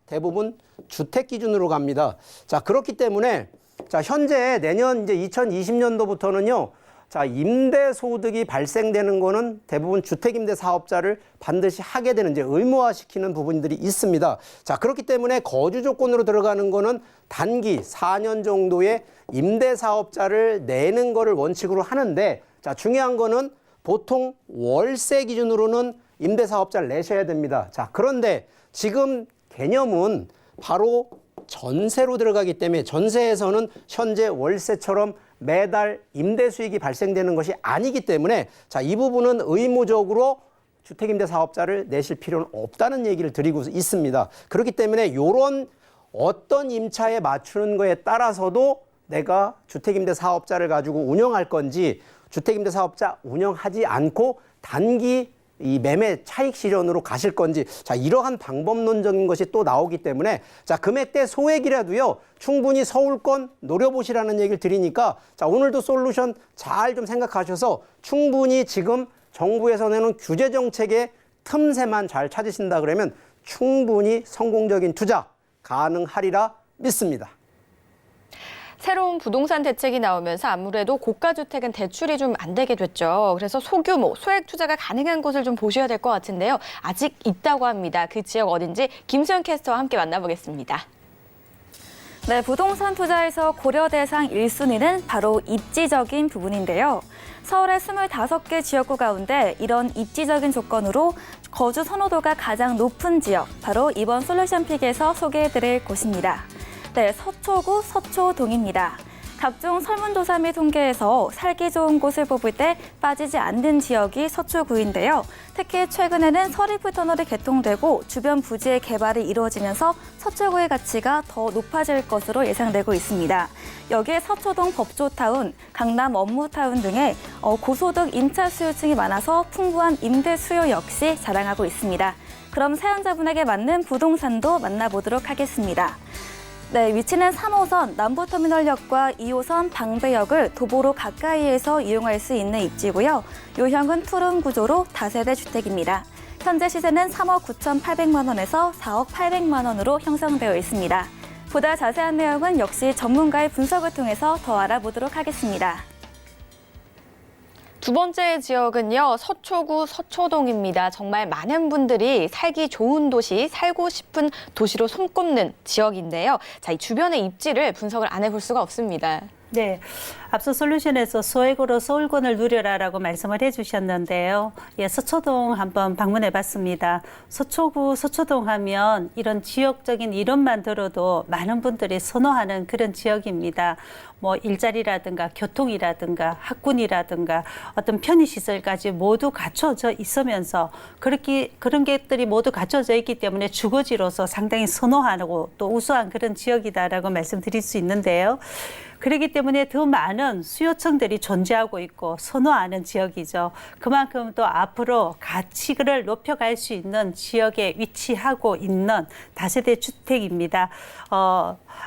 대부분 주택 기준으로 갑니다. 자, 그렇기 때문에 자, 현재 내년 이제 2020년도부터는요. 자, 임대 소득이 발생되는 거는 대부분 주택 임대 사업자를 반드시 하게 되는 이제 의무화시키는 부분들이 있습니다. 자, 그렇기 때문에 거주 조건으로 들어가는 거는 단기 4년 정도의 임대 사업자를 내는 거를 원칙으로 하는데 자, 중요한 거는 보통 월세 기준으로는 임대 사업자를 내셔야 됩니다. 자, 그런데 지금 개념은 바로 전세로 들어가기 때문에 전세에서는 현재 월세처럼 매달 임대 수익이 발생되는 것이 아니기 때문에 자, 이 부분은 의무적으로 주택임대 사업자를 내실 필요는 없다는 얘기를 드리고 있습니다. 그렇기 때문에 이런 어떤 임차에 맞추는 거에 따라서도 내가 주택임대 사업자를 가지고 운영할 건지 주택임대 사업자 운영하지 않고 단기 이 매매 차익 실현으로 가실 건지 자, 이러한 방법론적인 것이 또 나오기 때문에 자, 금액대 소액이라도요 충분히 서울권 노려보시라는 얘기를 드리니까 자, 오늘도 솔루션 잘 좀 생각하셔서 충분히 지금 정부에서 내놓은 규제 정책의 틈새만 잘 찾으신다 그러면 충분히 성공적인 투자 가능하리라 믿습니다. 새로운 부동산 대책이 나오면서 아무래도 고가주택은 대출이 좀 안 되게 됐죠. 그래서 소규모, 소액 투자가 가능한 곳을 좀 보셔야 될 것 같은데요. 아직 있다고 합니다. 그 지역 어딘지 김수현 캐스터와 함께 만나보겠습니다. 네, 부동산 투자에서 고려 대상 1순위는 바로 입지적인 부분인데요. 서울의 25개 지역구 가운데 이런 입지적인 조건으로 거주 선호도가 가장 높은 지역, 바로 이번 솔루션픽에서 소개해드릴 곳입니다. 네, 서초구 서초동입니다. 각종 설문조사 및 통계에서 살기 좋은 곳을 뽑을 때 빠지지 않는 지역이 서초구인데요. 특히 최근에는 서리풀 터널이 개통되고 주변 부지의 개발이 이루어지면서 서초구의 가치가 더 높아질 것으로 예상되고 있습니다. 여기에 서초동 법조타운, 강남 업무타운 등의 고소득 임차 수요층이 많아서 풍부한 임대 수요 역시 자랑하고 있습니다. 그럼 사연자분에게 맞는 부동산도 만나보도록 하겠습니다. 네, 위치는 3호선 남부터미널역과 2호선 방배역을 도보로 가까이에서 이용할 수 있는 입지고요. 요형은 푸른 구조로 다세대 주택입니다. 현재 시세는 3억 9,800만 원에서 4억 800만 원으로 형성되어 있습니다. 보다 자세한 내용은 역시 전문가의 분석을 통해서 더 알아보도록 하겠습니다. 두 번째 지역은요, 서초구 서초동입니다. 정말 많은 분들이 살기 좋은 도시, 살고 싶은 도시로 손꼽는 지역인데요. 자, 이 주변의 입지를 분석을 안 해볼 수가 없습니다. 네, 앞서 솔루션에서 소액으로 서울권을 누려라라고 말씀을 해주셨는데요. 예, 서초동 한번 방문해봤습니다. 서초구 서초동 하면 이런 지역적인 이름만 들어도 많은 분들이 선호하는 그런 지역입니다. 뭐 일자리라든가 교통이라든가 학군이라든가 어떤 편의시설까지 모두 갖춰져 있으면서 그런 것들이 모두 갖춰져 있기 때문에 주거지로서 상당히 선호하고 또 우수한 그런 지역이다라고 말씀드릴 수 있는데요. 그렇기 때문에 더 많은 수요층들이 존재하고 있고 선호하는 지역이죠. 그만큼 또 앞으로 가치를 높여갈 수 있는 지역에 위치하고 있는 다세대 주택입니다.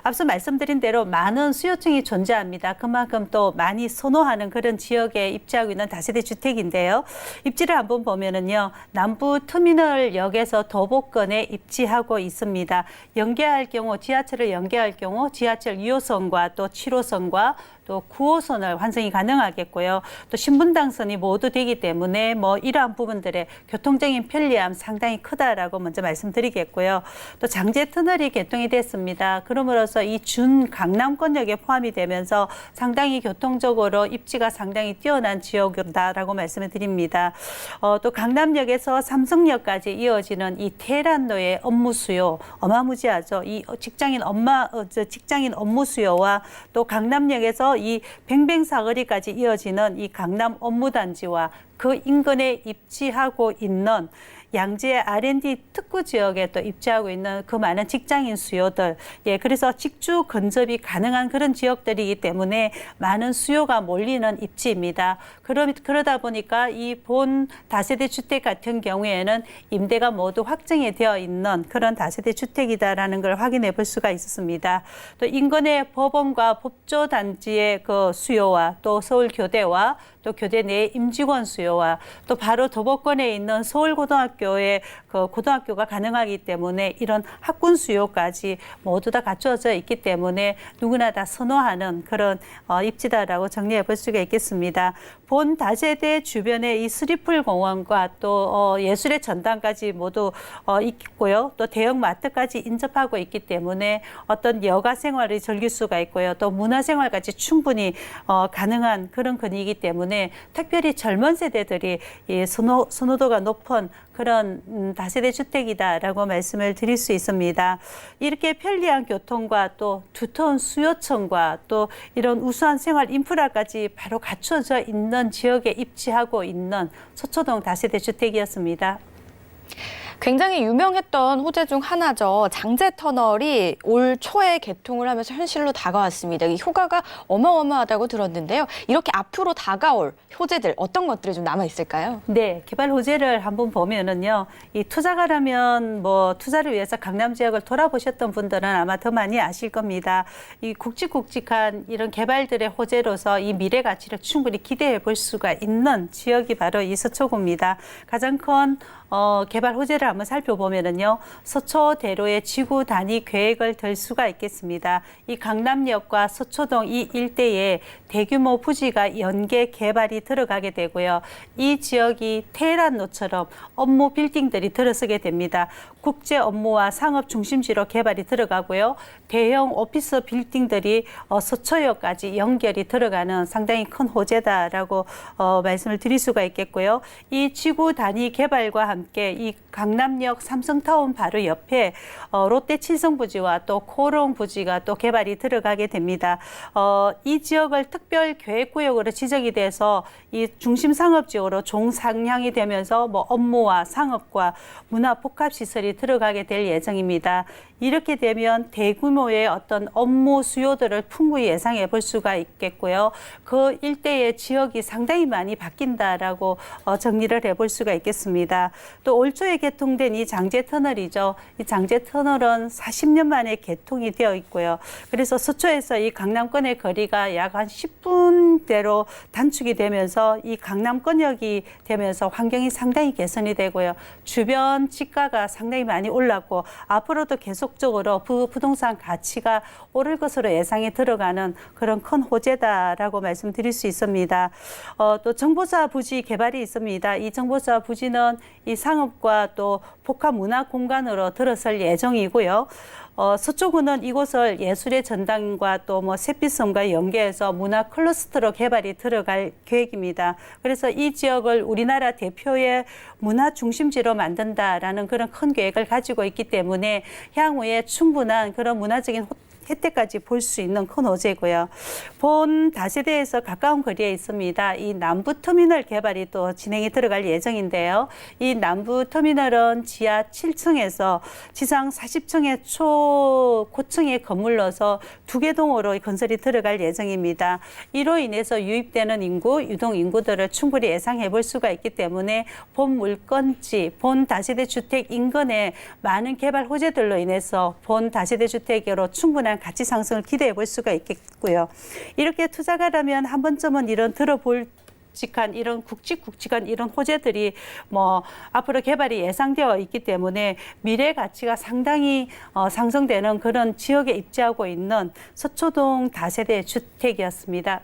앞서 말씀드린 대로 많은 수요층이 존재합니다. 그만큼 또 많이 선호하는 그런 지역에 입지하고 있는 다세대 주택인데요. 입지를 한번 보면은요, 남부터미널역에서 도보권에 입지하고 있습니다. 연계할 경우, 지하철을 연계할 경우 지하철 2호선과 또 7호선과 또 9호선을 환승이 가능하겠고요. 또 신분당선이 모두 되기 때문에 뭐 이러한 부분들의 교통적인 편리함 상당히 크다라고 먼저 말씀드리겠고요. 또 장제 터널이 개통이 됐습니다. 그러므로서 이 준 강남권역에 포함이 되면서 상당히 교통적으로 입지가 상당히 뛰어난 지역이다라고 말씀을 드립니다. 또 강남역에서 삼성역까지 이어지는 이 테란로의 업무 수요 어마무지하죠. 이 직장인 업무 수요와 또 강남역에서 이 뱅뱅사거리까지 이어지는 이 강남 업무단지와 그 인근에 입지하고 있는 양재 R&D 특구 지역에 또 입지하고 있는 그 많은 직장인 수요들, 그래서 직주 근접이 가능한 그런 지역들이기 때문에 많은 수요가 몰리는 입지입니다. 그러다 보니까 이 본 다세대 주택 같은 경우에는 임대가 모두 확정이 되어 있는 그런 다세대 주택이다라는 걸 확인해 볼 수가 있었습니다. 또 인근의 법원과 법조 단지의 그 수요와 또 서울교대와 또 교대 내 임직원 수요와 또 바로 도보권에 있는 서울고등학교의 그 고등학교가 가능하기 때문에 이런 학군 수요까지 모두 다 갖춰져 있기 때문에 누구나 다 선호하는 그런 입지다라고 정리해 볼 수가 있겠습니다. 본 다세대 주변에 이 스리풀 공원과 또 예술의 전당까지 모두 있고요. 또 대형 마트까지 인접하고 있기 때문에 어떤 여가 생활을 즐길 수가 있고요. 또 문화 생활까지 충분히 가능한 그런 근이기 때문에 특별히 젊은 세대들이 이 선호도가 높은 그런 다세대 주택이다라고 말씀을 드릴 수 있습니다. 이렇게 편리한 교통과 또 두터운 수요층과 또 이런 우수한 생활 인프라까지 바로 갖춰져 있는 지역에 입지하고 있는 서초동 다세대 주택이었습니다. 굉장히 유명했던 호재 중 하나죠. 장제터널이 올 초에 개통을 하면서 현실로 다가왔습니다. 이 효과가 어마어마하다고 들었는데요. 이렇게 앞으로 다가올 호재들 어떤 것들이 좀 남아 있을까요? 네, 개발 호재를 한번 보면은요, 이 투자가라면 뭐 투자를 위해서 강남 지역을 돌아보셨던 분들은 아마 더 많이 아실 겁니다. 이 굵직굵직한 이런 개발들의 호재로서 이 미래 가치를 충분히 기대해 볼 수가 있는 지역이 바로 이 서초구입니다. 가장 큰 개발 호재를 한번 살펴보면은요, 서초대로의 지구 단위 계획을 들 수가 있겠습니다. 이 강남역과 서초동 이 일대에 대규모 부지가 연계 개발이 들어가게 되고요. 이 지역이 테헤란로처럼 업무 빌딩들이 들어서게 됩니다. 국제 업무와 상업 중심지로 개발이 들어가고요. 대형 오피스 빌딩들이 서초역까지 연결이 들어가는 상당히 큰 호재다라고 말씀을 드릴 수가 있겠고요. 이 지구 단위 개발과 함께 이 강남역 삼성타운 바로 옆에 롯데 칠성부지와 또 코롱부지가 또 개발이 들어가게 됩니다. 이 지역을 특별계획구역으로 지정이 돼서 이 중심 상업지역으로 종상향이 되면서 뭐 업무와 상업과 문화 복합시설이 들어가게 될 예정입니다. 이렇게 되면 대규모의 어떤 업무 수요들을 풍부히 예상해 볼 수가 있겠고요. 그 일대의 지역이 상당히 많이 바뀐다라고 정리를 해볼 수가 있겠습니다. 또 올 초에 개통된 이 장제터널이죠. 이 장제터널은 40년 만에 개통이 되어 있고요. 그래서 서초에서 이 강남권의 거리가 약 한 10분대로 단축이 되면서 이 강남권역이 되면서 환경이 상당히 개선이 되고요. 주변 지가가 상당히 많이 올랐고 앞으로도 계속적으로 부동산 가치가 오를 것으로 예상이 들어가는 그런 큰 호재다라고 말씀드릴 수 있습니다. 또 정보사 부지 개발이 있습니다. 이 정보사 부지는 이 상업과 또 복합 문화 공간으로 들어설 예정이고요. 서초구는 이곳을 예술의 전당과 또 뭐 샛빛섬과 연계해서 문화 클러스터로 개발이 들어갈 계획입니다. 그래서 이 지역을 우리나라 대표의 문화 중심지로 만든다라는 그런 큰 계획을 가지고 있기 때문에 향후에 충분한 그런 문화적인 혜택까지 볼 수 있는 큰 호재고요. 본 다세대에서 가까운 거리에 있습니다. 이 남부터미널 개발이 또 진행이 들어갈 예정인데요. 이 남부터미널은 지하 7층에서 지상 40층의 초고층의 건물로서 2개 동으로 건설이 들어갈 예정입니다. 이로 인해서 유입되는 인구, 유동 인구들을 충분히 예상해 볼 수가 있기 때문에 본 물건지, 본 다세대 주택 인근의 많은 개발 호재들로 인해서 본 다세대 주택으로 충분한 가치 상승을 기대해 볼 수가 있겠고요. 이렇게 투자가라면 한 번쯤은 이런 들어볼 직한 이런 굵직굵직한 이런 호재들이 뭐 앞으로 개발이 예상되어 있기 때문에 미래 가치가 상당히 상승되는 그런 지역에 입지하고 있는 서초동 다세대 주택이었습니다.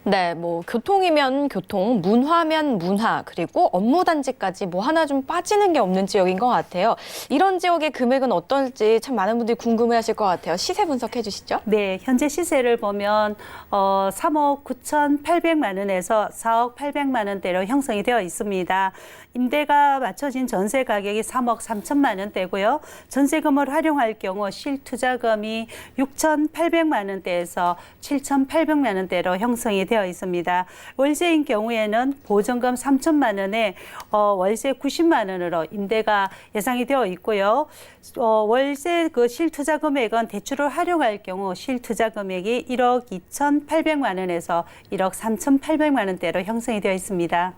네, 뭐 교통이면 교통, 문화면 문화, 그리고 업무 단지까지 뭐 하나 좀 빠지는 게 없는 지역인 것 같아요. 이런 지역의 금액은 어떨지 참 많은 분들이 궁금해하실 것 같아요. 시세 분석해 주시죠. 네, 현재 시세를 보면 3억 9,800만 원에서 4억 800만 원대로 형성이 되어 있습니다. 임대가 맞춰진 전세 가격이 3억 3천만 원대고요. 전세금을 활용할 경우 실투자금이 6,800만 원대에서 7,800만 원대로 형성이 되어 있습니다. 월세인 경우에는 보증금 3천만 원에 월세 90만 원으로 임대가 예상이 되어 있고요. 월세 그 실투자 금액은 대출을 활용할 경우 실투자 금액이 1억 2,800만 원에서 1억 3,800만 원대로 형성이 되어 있습니다.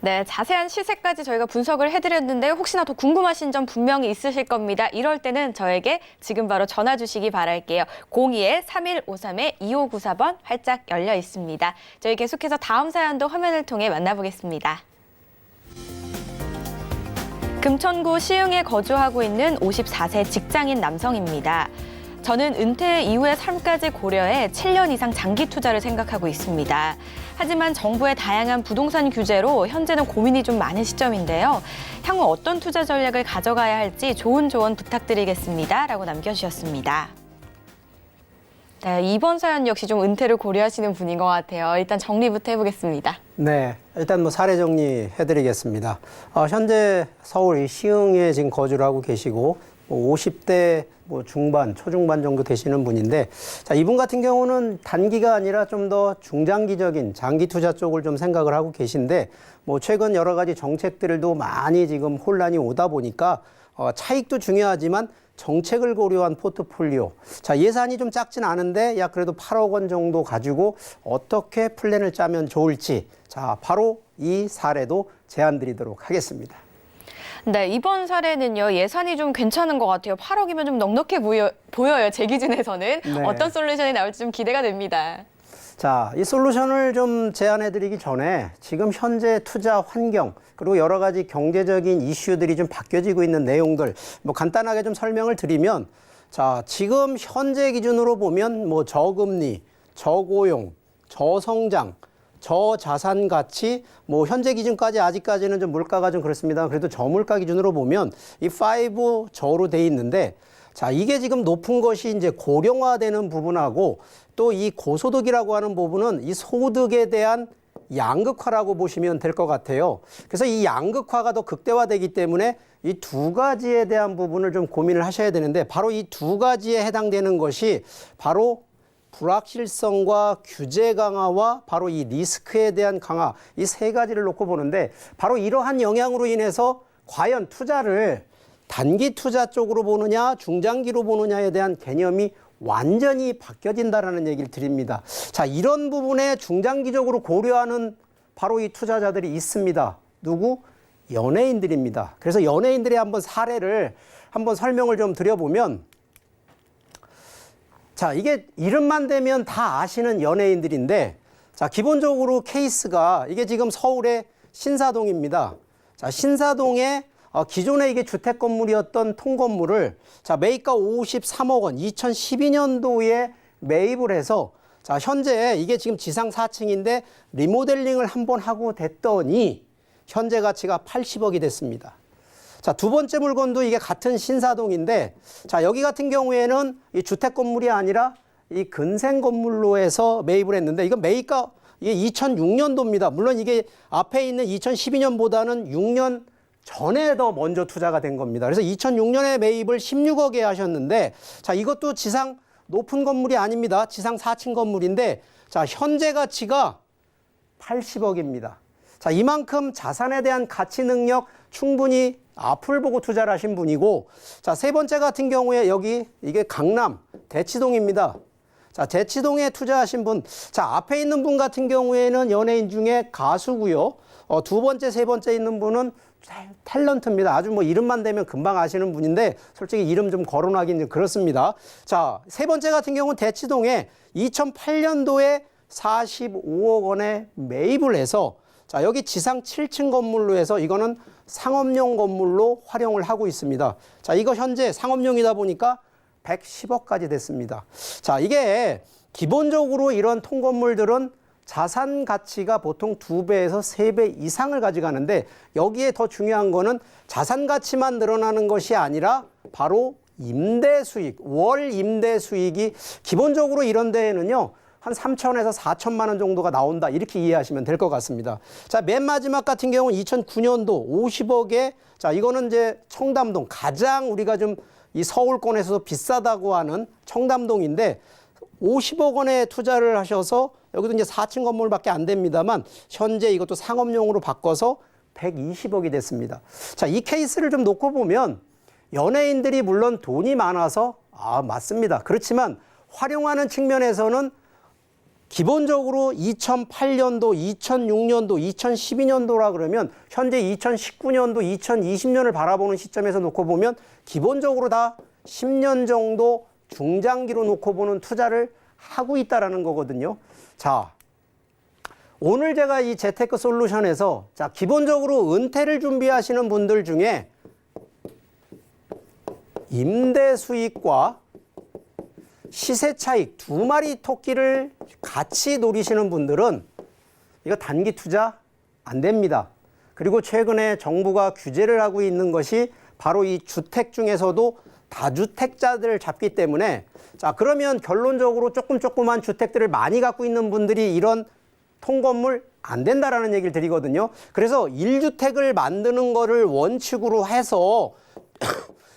네, 자세한 시세까지 저희가 분석을 해드렸는데 혹시나 더 궁금하신 점 분명히 있으실 겁니다. 이럴 때는 저에게 지금 바로 전화 주시기 바랄게요. 02-3153-2594번 활짝 열려 있습니다. 저희 계속해서 다음 사연도 화면을 통해 만나보겠습니다. 금천구 시흥에 거주하고 있는 54세 직장인 남성입니다. 저는 은퇴 이후의 삶까지 고려해 7년 이상 장기 투자를 생각하고 있습니다. 하지만 정부의 다양한 부동산 규제로 현재는 고민이 좀 많은 시점인데요. 향후 어떤 투자 전략을 가져가야 할지 좋은 조언 부탁드리겠습니다. 라고 남겨주셨습니다. 네, 이번 사연 역시 좀 은퇴를 고려하시는 분인 것 같아요. 일단 정리부터 해보겠습니다. 네, 일단 뭐 사례 정리해드리겠습니다. 현재 서울 시흥에 지금 거주를 하고 계시고 50대 중반, 초중반 정도 되시는 분인데, 자, 이분 같은 경우는 단기가 아니라 좀 더 중장기적인 장기 투자 쪽을 좀 생각을 하고 계신데, 최근 여러 가지 정책들도 많이 지금 혼란이 오다 보니까 차익도 중요하지만 정책을 고려한 포트폴리오. 자, 예산이 좀 작진 않은데 약 그래도 8억 원 정도 가지고 어떻게 플랜을 짜면 좋을지. 자, 바로 이 사례도 제안 드리도록 하겠습니다. 네, 이번 사례는요, 예산이 좀 괜찮은 것 같아요. 8억이면 좀 넉넉해 보여요, 제 기준에서는. 네. 어떤 솔루션이 나올지 좀 기대가 됩니다. 자, 이 솔루션을 좀 제안해 드리기 전에 지금 현재 투자 환경, 그리고 여러 가지 경제적인 이슈들이 좀 바뀌어지고 있는 내용들, 간단하게 좀 설명을 드리면, 자, 지금 현재 기준으로 보면 저금리, 저고용, 저성장, 저자산 가치, 현재 기준까지 아직까지는 좀 물가가 좀 그렇습니다. 그래도 저물가 기준으로 보면 이 5저로 돼 있는데, 자, 이게 지금 높은 것이 이제 고령화되는 부분하고 또 이 고소득이라고 하는 부분은 이 소득에 대한 양극화라고 보시면 될 것 같아요. 그래서 이 양극화가 더 극대화되기 때문에 이 두 가지에 대한 부분을 좀 고민을 하셔야 되는데, 바로 이 두 가지에 해당되는 것이 바로 불확실성과 규제 강화와 바로 이 리스크에 대한 강화, 이 세 가지를 놓고 보는데, 바로 이러한 영향으로 인해서 과연 투자를 단기 투자 쪽으로 보느냐 중장기로 보느냐에 대한 개념이 완전히 바뀌어진다라는 얘기를 드립니다. 자, 이런 부분에 중장기적으로 고려하는 바로 이 투자자들이 있습니다. 누구? 연예인들입니다. 그래서 연예인들의 한번 사례를 한번 설명을 좀 드려보면, 자, 이게 이름만 대면 다 아시는 연예인들인데, 자, 기본적으로 케이스가 이게 지금 서울의 신사동입니다. 자, 신사동에 기존에 이게 주택 건물이었던 통건물을, 자, 매입가 53억 원, 2012년도에 매입을 해서, 자, 현재 이게 지금 지상 4층인데 리모델링을 한번 하고 됐더니 현재 가치가 80억이 됐습니다. 자, 두 번째 물건도 이게 같은 신사동인데, 자, 여기 같은 경우에는 이 주택 건물이 아니라 이 근생 건물로 해서 매입을 했는데, 이건 매입가 이게 2006년도입니다. 물론 이게 앞에 있는 2012년보다는 6년 전에 더 먼저 투자가 된 겁니다. 그래서 2006년에 매입을 16억에 하셨는데, 자, 이것도 지상 높은 건물이 아닙니다. 지상 4층 건물인데, 자, 현재 가치가 80억입니다. 자, 이만큼 자산에 대한 가치 능력 충분히 앞을 보고 투자를 하신 분이고, 자, 세 번째 같은 경우에 여기 이게 강남 대치동입니다. 자, 대치동에 투자하신 분, 자, 앞에 있는 분 같은 경우에는 연예인 중에 가수고요. 두 번째, 세 번째 있는 분은 탤런트입니다. 아주 이름만 대면 금방 아시는 분인데, 솔직히 이름 좀 거론하기는 좀 그렇습니다. 자, 세 번째 같은 경우는 대치동에 2008년도에 45억 원에 매입을 해서, 자, 여기 지상 7층 건물로 해서 이거는 상업용 건물로 활용을 하고 있습니다. 자, 이거 현재 상업용이다 보니까 110억까지 됐습니다. 자, 이게 기본적으로 이런 통건물들은 자산 가치가 보통 2배에서 3배 이상을 가져가는데, 여기에 더 중요한 거는 자산 가치만 늘어나는 것이 아니라 바로 임대 수익, 월 임대 수익이 기본적으로 이런 데에는요, 한 3천에서 4천만 원 정도가 나온다. 이렇게 이해하시면 될 것 같습니다. 자, 맨 마지막 같은 경우는 2009년도 50억에 자, 이거는 이제 청담동 가장 우리가 좀 이 서울권에서도 비싸다고 하는 청담동인데 50억 원에 투자를 하셔서 여기도 이제 4층 건물밖에 안 됩니다만 현재 이것도 상업용으로 바꿔서 120억이 됐습니다. 자, 이 케이스를 좀 놓고 보면 연예인들이 물론 돈이 많아서 맞습니다. 그렇지만 활용하는 측면에서는 기본적으로 2008년도, 2006년도, 2012년도라 그러면 현재 2019년도, 2020년을 바라보는 시점에서 놓고 보면 기본적으로 다 10년 정도 중장기로 놓고 보는 투자를 하고 있다라는 거거든요. 자, 오늘 제가 이 재테크 솔루션에서 자, 기본적으로 은퇴를 준비하시는 분들 중에 임대 수익과 시세 차익 두 마리 토끼를 같이 노리시는 분들은 이거 단기 투자 안 됩니다. 그리고 최근에 정부가 규제를 하고 있는 것이 바로 이 주택 중에서도 다주택자들을 잡기 때문에 자, 그러면 결론적으로 조그만 주택들을 많이 갖고 있는 분들이 이런 통건물 안 된다라는 얘기를 드리거든요. 그래서 1주택을 만드는 거를 원칙으로 해서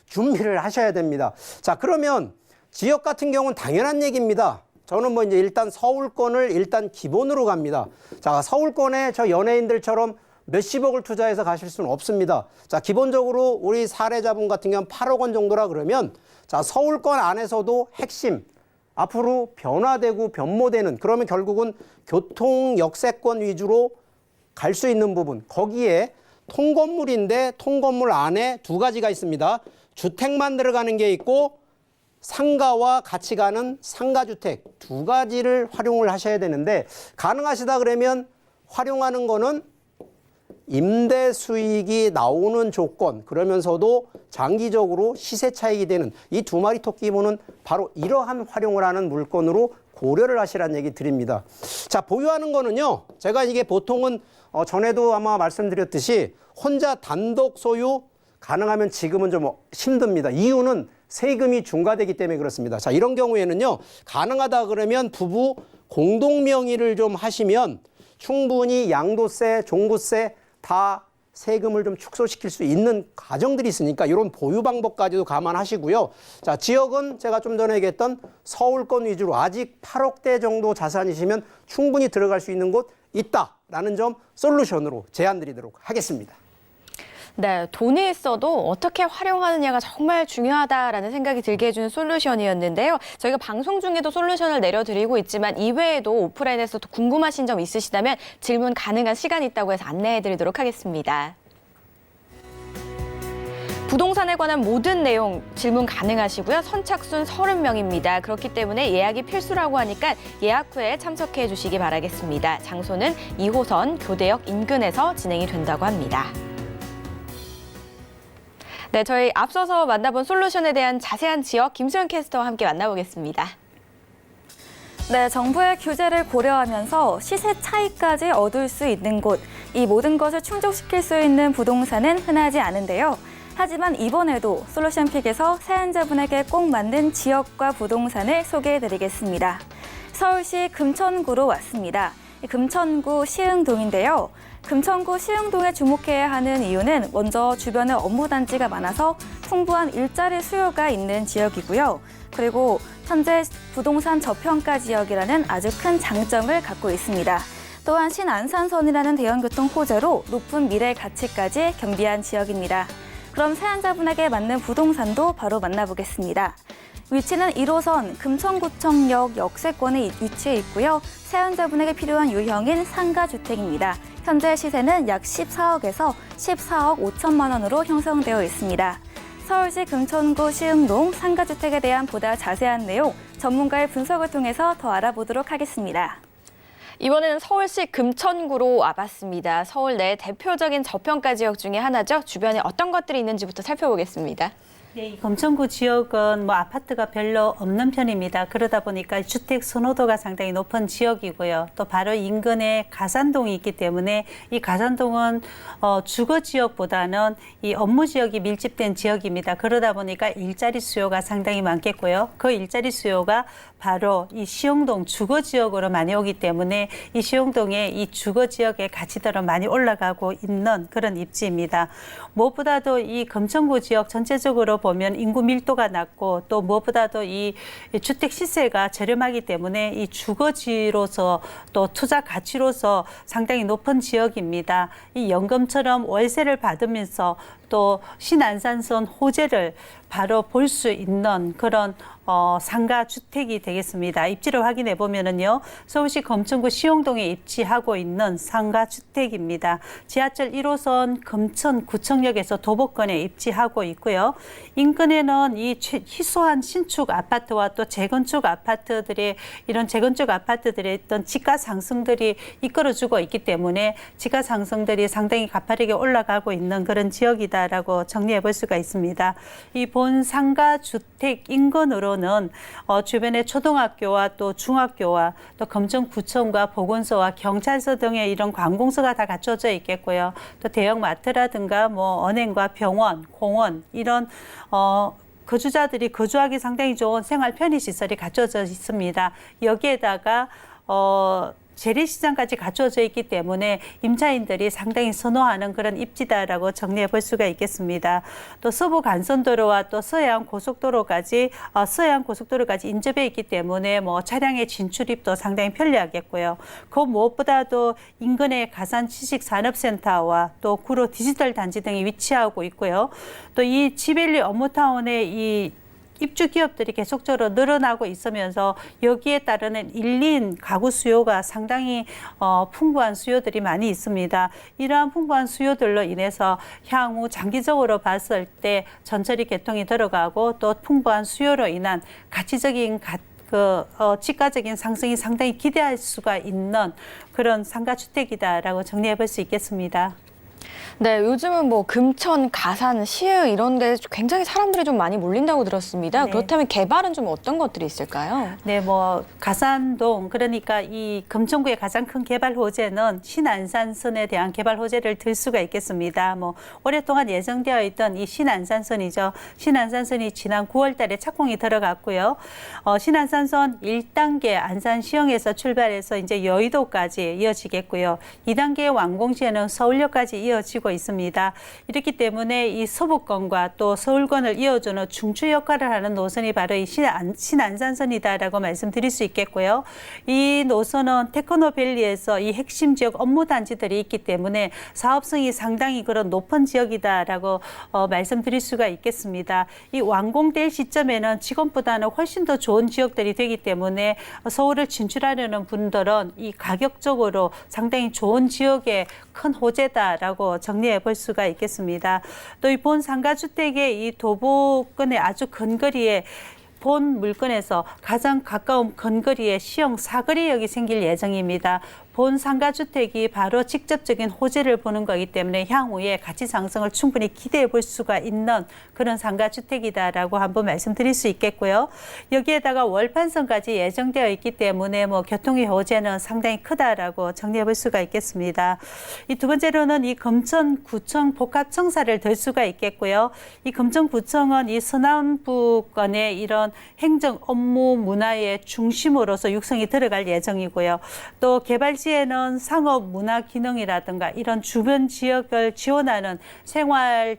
준비를 하셔야 됩니다. 자, 그러면 지역 같은 경우는 당연한 얘기입니다. 저는 뭐 이제 일단 서울권을 일단 기본으로 갑니다. 자, 서울권에 저 연예인들처럼 몇십억을 투자해서 가실 수는 없습니다. 자, 기본적으로 우리 사례자분 같은 경우는 8억 원 정도라 그러면 자, 서울권 안에서도 핵심 앞으로 변화되고 변모되는 그러면 결국은 교통 역세권 위주로 갈 수 있는 부분 거기에 통건물인데 통건물 안에 두 가지가 있습니다. 주택만 들어가는 게 있고 상가와 같이 가는 상가주택 두 가지를 활용을 하셔야 되는데 가능하시다 그러면 활용하는 거는 임대 수익이 나오는 조건 그러면서도 장기적으로 시세 차익이 되는 이 두 마리 토끼 보는 바로 이러한 활용을 하는 물건으로 고려를 하시라는 얘기 드립니다. 자, 보유하는 거는요. 제가 이게 보통은 전에도 아마 말씀드렸듯이 혼자 단독 소유 가능하면 지금은 좀 힘듭니다. 이유는 세금이 중과되기 때문에 그렇습니다. 자, 이런 경우에는요. 가능하다 그러면 부부 공동 명의를 좀 하시면 충분히 양도세, 종부세 다 세금을 좀 축소시킬 수 있는 가정들이 있으니까 이런 보유 방법까지도 감안하시고요. 자, 지역은 제가 좀 전에 얘기했던 서울권 위주로 아직 8억대 정도 자산이시면 충분히 들어갈 수 있는 곳 있다라는 점 솔루션으로 제안 드리도록 하겠습니다. 네, 돈이 있어도 어떻게 활용하느냐가 정말 중요하다라는 생각이 들게 해주는 솔루션이었는데요. 저희가 방송 중에도 솔루션을 내려드리고 있지만 이외에도 오프라인에서도 궁금하신 점 있으시다면 질문 가능한 시간이 있다고 해서 안내해드리도록 하겠습니다. 부동산에 관한 모든 내용 질문 가능하시고요. 선착순 30명입니다. 그렇기 때문에 예약이 필수라고 하니까 예약 후에 참석해 주시기 바라겠습니다. 장소는 2호선 교대역 인근에서 진행이 된다고 합니다. 네, 저희 앞서서 만나본 솔루션에 대한 자세한 지역 김수현 캐스터와 함께 만나보겠습니다. 네, 정부의 규제를 고려하면서 시세 차익까지 얻을 수 있는 곳, 이 모든 것을 충족시킬 수 있는 부동산은 흔하지 않은데요. 하지만 이번에도 솔루션픽에서 사연자분에게 꼭 맞는 지역과 부동산을 소개해드리겠습니다. 서울시 금천구로 왔습니다. 금천구 시흥동인데요. 금천구 시흥동에 주목해야 하는 이유는 먼저 주변에 업무단지가 많아서 풍부한 일자리 수요가 있는 지역이고요. 그리고 현재 부동산 저평가 지역이라는 아주 큰 장점을 갖고 있습니다. 또한 신안산선이라는 대형교통 호재로 높은 미래 가치까지 겸비한 지역입니다. 그럼 사연자분에게 맞는 부동산도 바로 만나보겠습니다. 위치는 1호선 금천구청역 역세권에 위치해 있고요. 사연자분에게 필요한 유형인 상가주택입니다. 현재 시세는 약 14억에서 14억 5천만 원으로 형성되어 있습니다. 서울시 금천구 시흥동 상가주택에 대한 보다 자세한 내용 전문가의 분석을 통해서 더 알아보도록 하겠습니다. 이번에는 서울시 금천구로 와봤습니다. 서울 내 대표적인 저평가 지역 중에 하나죠. 주변에 어떤 것들이 있는지부터 살펴보겠습니다. 네, 이 검천구 지역은 뭐 아파트가 별로 없는 편입니다. 그러다 보니까 주택 선호도가 상당히 높은 지역이고요. 또 바로 인근에 가산동이 있기 때문에 이 가산동은 주거 지역보다는 이 업무 지역이 밀집된 지역입니다. 그러다 보니까 일자리 수요가 상당히 많겠고요. 그 일자리 수요가 바로 이 시흥동 주거 지역으로 많이 오기 때문에 이 시흥동의 이 주거 지역의 가치들은 많이 올라가고 있는 그런 입지입니다. 무엇보다도 이 검천구 지역 전체적으로 보면 인구 밀도가 낮고 또 무엇보다도 이 주택 시세가 저렴하기 때문에 이 주거지로서 또 투자 가치로서 상당히 높은 지역입니다. 이 연금처럼 월세를 받으면서 또 신안산선 호재를 바로 볼 수 있는 그런 상가 주택이 되겠습니다. 입지를 확인해 보면은요, 서울시 검천구 시흥동에 입지하고 있는 상가 주택입니다. 지하철 1호선 검천구청역에서 도보권에 입지하고 있고요. 인근에는 이 희소한 신축 아파트와 또 재건축 아파트들의 이런 재건축 아파트들의 어떤 지가 상승들이 이끌어주고 있기 때문에 지가 상승들이 상당히 가파르게 올라가고 있는 그런 지역이다라고 정리해 볼 수가 있습니다. 이 본 상가 주택 인근으로는 주변의 초등학교와 또 중학교와 또 검천구청과 보건소와 경찰서 등의 이런 관공서가 다 갖춰져 있겠고요. 또 대형 마트라든가 뭐 은행과 병원, 공원 이런 거주자들이 거주하기 상당히 좋은 생활 편의시설이 갖춰져 있습니다. 여기에다가 재래시장까지 갖춰져 있기 때문에 임차인들이 상당히 선호하는 그런 입지다라고 정리해 볼 수가 있겠습니다. 또 서부 간선도로와 또 서해안 고속도로까지 인접해 있기 때문에 뭐 차량의 진출입도 상당히 편리하겠고요. 그 무엇보다도 인근의 가산 지식산업센터와 또 구로 디지털 단지 등이 위치하고 있고요. 또 이 지벨리 업무타운의 이 입주 기업들이 계속적으로 늘어나고 있으면서 여기에 따르는 일린 가구 수요가 상당히 풍부한 수요들이 많이 있습니다. 이러한 풍부한 수요들로 인해서 향후 장기적으로 봤을 때 전철이 개통이 들어가고 또 풍부한 수요로 인한 가치적인 지가적인 상승이 상당히 기대할 수가 있는 그런 상가주택이다라고 정리해 볼 수 있겠습니다. 네, 요즘은 뭐 금천, 가산, 시흥 이런 데 굉장히 사람들이 좀 많이 몰린다고 들었습니다. 네. 그렇다면 개발은 좀 어떤 것들이 있을까요? 네, 뭐 가산동 그러니까 이 금천구의 가장 큰 개발 호재는 신안산선에 대한 개발 호재를 들 수가 있겠습니다. 뭐 오랫동안 예정되어 있던 이 신안산선이죠. 신안산선이 지난 9월달에 착공이 들어갔고요. 신안산선 1단계 안산 시흥에서 출발해서 이제 여의도까지 이어지겠고요. 2단계 완공 시에는 서울역까지 이어지고 있습니다. 이렇기 때문에 이 서부권과 또 서울권을 이어주는 중추 역할을 하는 노선이 바로 이 신안산선이다라고 말씀드릴 수 있겠고요. 이 노선은 테크노밸리에서 이 핵심 지역 업무 단지들이 있기 때문에 사업성이 상당히 그런 높은 지역이다라고 말씀드릴 수가 있겠습니다. 이 완공될 시점에는 지금보다는 훨씬 더 좋은 지역들이 되기 때문에 서울을 진출하려는 분들은 이 가격적으로 상당히 좋은 지역의 큰 호재다라고 정리해 볼 수가 있겠습니다. 또 이 본 상가주택의 이 도보권의 아주 근거리에 본 물건에서 가장 가까운 근거리에 시흥 사거리역이 생길 예정입니다. 본 상가주택이 바로 직접적인 호재를 보는 거기 때문에 향후에 가치 상승을 충분히 기대해 볼 수가 있는 그런 상가주택이다라고 한번 말씀드릴 수 있겠고요. 여기에다가 월판선까지 예정되어 있기 때문에 뭐 교통의 호재는 상당히 크다라고 정리해 볼 수가 있겠습니다. 이 두 번째로는 이 검천구청 복합청사를 들 수가 있겠고요. 이 검천구청은 이 서남부권의 이런 행정 업무 문화의 중심으로서 육성이 들어갈 예정이고요. 또 개발지에는 상업 문화 기능이라든가 이런 주변 지역을 지원하는 생활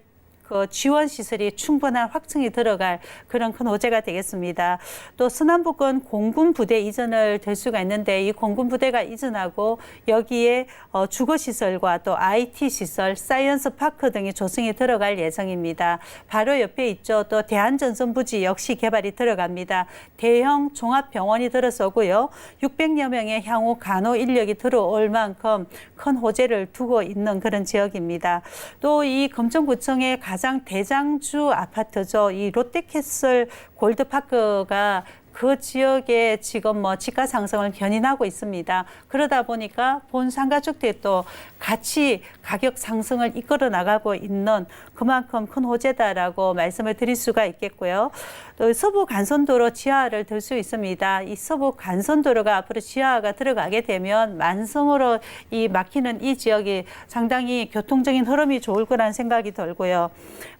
지원 시설이 충분한 확충이 들어갈 그런 큰 호재가 되겠습니다. 또 서남부권 공군 부대 이전을 될 수가 있는데 이 공군 부대가 이전하고 여기에 주거 시설과 또 IT 시설, 사이언스 파크 등이 조성이 들어갈 예정입니다. 바로 옆에 있죠. 또 대한전선부지 역시 개발이 들어갑니다. 대형 종합병원이 들어서고요. 600여 명의 향후 간호 인력이 들어올 만큼 큰 호재를 두고 있는 그런 지역입니다. 또 이 검천구청의 가장 대장주 아파트죠. 이 롯데캐슬 골드파크가 그 지역에 지금 뭐 집가 상승을 견인하고 있습니다. 그러다 보니까 본 상가주택도 같이 가격 상승을 이끌어 나가고 있는 그만큼 큰 호재다라고 말씀을 드릴 수가 있겠고요. 또 서부 간선도로 지하를 들 수 있습니다. 이 서부 간선도로가 앞으로 지하가 들어가게 되면 만성으로 이 막히는 이 지역이 상당히 교통적인 흐름이 좋을 거라는 생각이 들고요.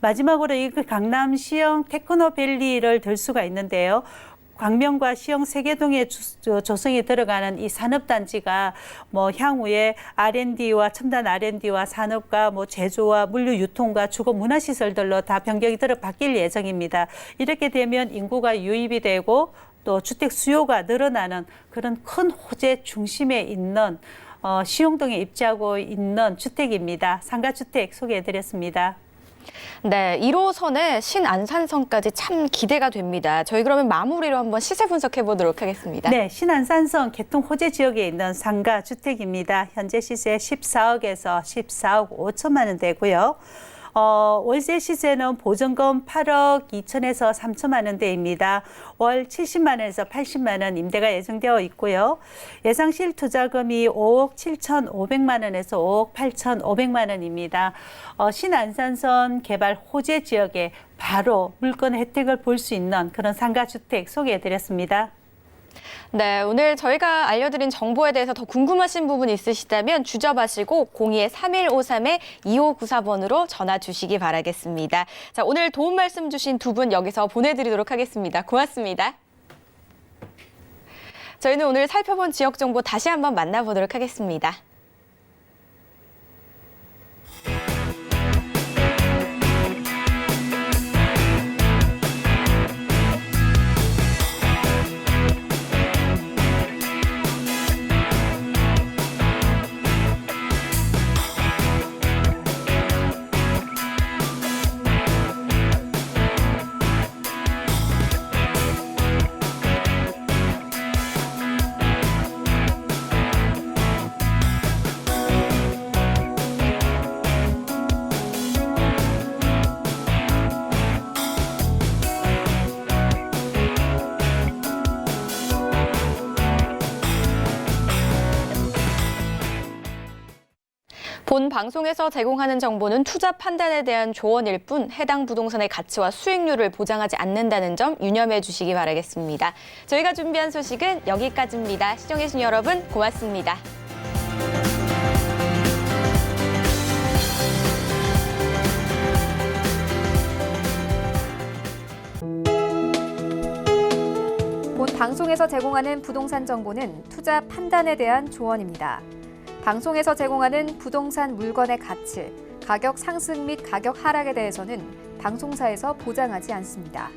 마지막으로 이 강남 시형 테크노밸리를 들 수가 있는데요. 광명과 시형 세계동에 조성이 들어가는 이 산업단지가 뭐 향후에 R&D와 첨단 R&D와 산업과 뭐 제조와 물류 유통과 주거 문화시설들로 다 변경이 바뀔 예정입니다. 이렇게 되면 인구가 유입이 되고 또 주택 수요가 늘어나는 그런 큰 호재 중심에 있는 시흥동에 입지하고 있는 주택입니다. 상가주택 소개해드렸습니다. 네, 1호선의 신안산선까지 참 기대가 됩니다. 저희 그러면 마무리로 한번 시세 분석해 보도록 하겠습니다. 네, 신안산선 개통 호재 지역에 있는 상가 주택입니다. 현재 시세 14억에서 14억 5천만 원 되고요. 월세 시세는 보증금 8억 2천에서 3천만 원대입니다. 월 70만 원에서 80만 원 임대가 예정되어 있고요. 예상 실투자금이 5억 7천5백만 원에서 5억 8천5백만 원입니다. 신안산선 개발 호재 지역에 바로 물건 혜택을 볼 수 있는 그런 상가주택 소개해드렸습니다. 네, 오늘 저희가 알려드린 정보에 대해서 더 궁금하신 부분 있으시다면 주저하시고 02-3153-2594번으로 전화 주시기 바라겠습니다. 자, 오늘 도움 말씀 주신 두 분 여기서 보내드리도록 하겠습니다. 고맙습니다. 저희는 오늘 살펴본 지역 정보 다시 한번 만나보도록 하겠습니다. 본 방송에서 제공하는 정보는 투자 판단에 대한 조언일 뿐 해당 부동산의 가치와 수익률을 보장하지 않는다는 점 유념해 주시기 바라겠습니다. 저희가 준비한 소식은 여기까지입니다. 시청해주신 여러분 고맙습니다. 본 방송에서 제공하는 부동산 정보는 투자 판단에 대한 조언입니다. 방송에서 제공하는 부동산 물건의 가치, 가격 상승 및 가격 하락에 대해서는 방송사에서 보장하지 않습니다.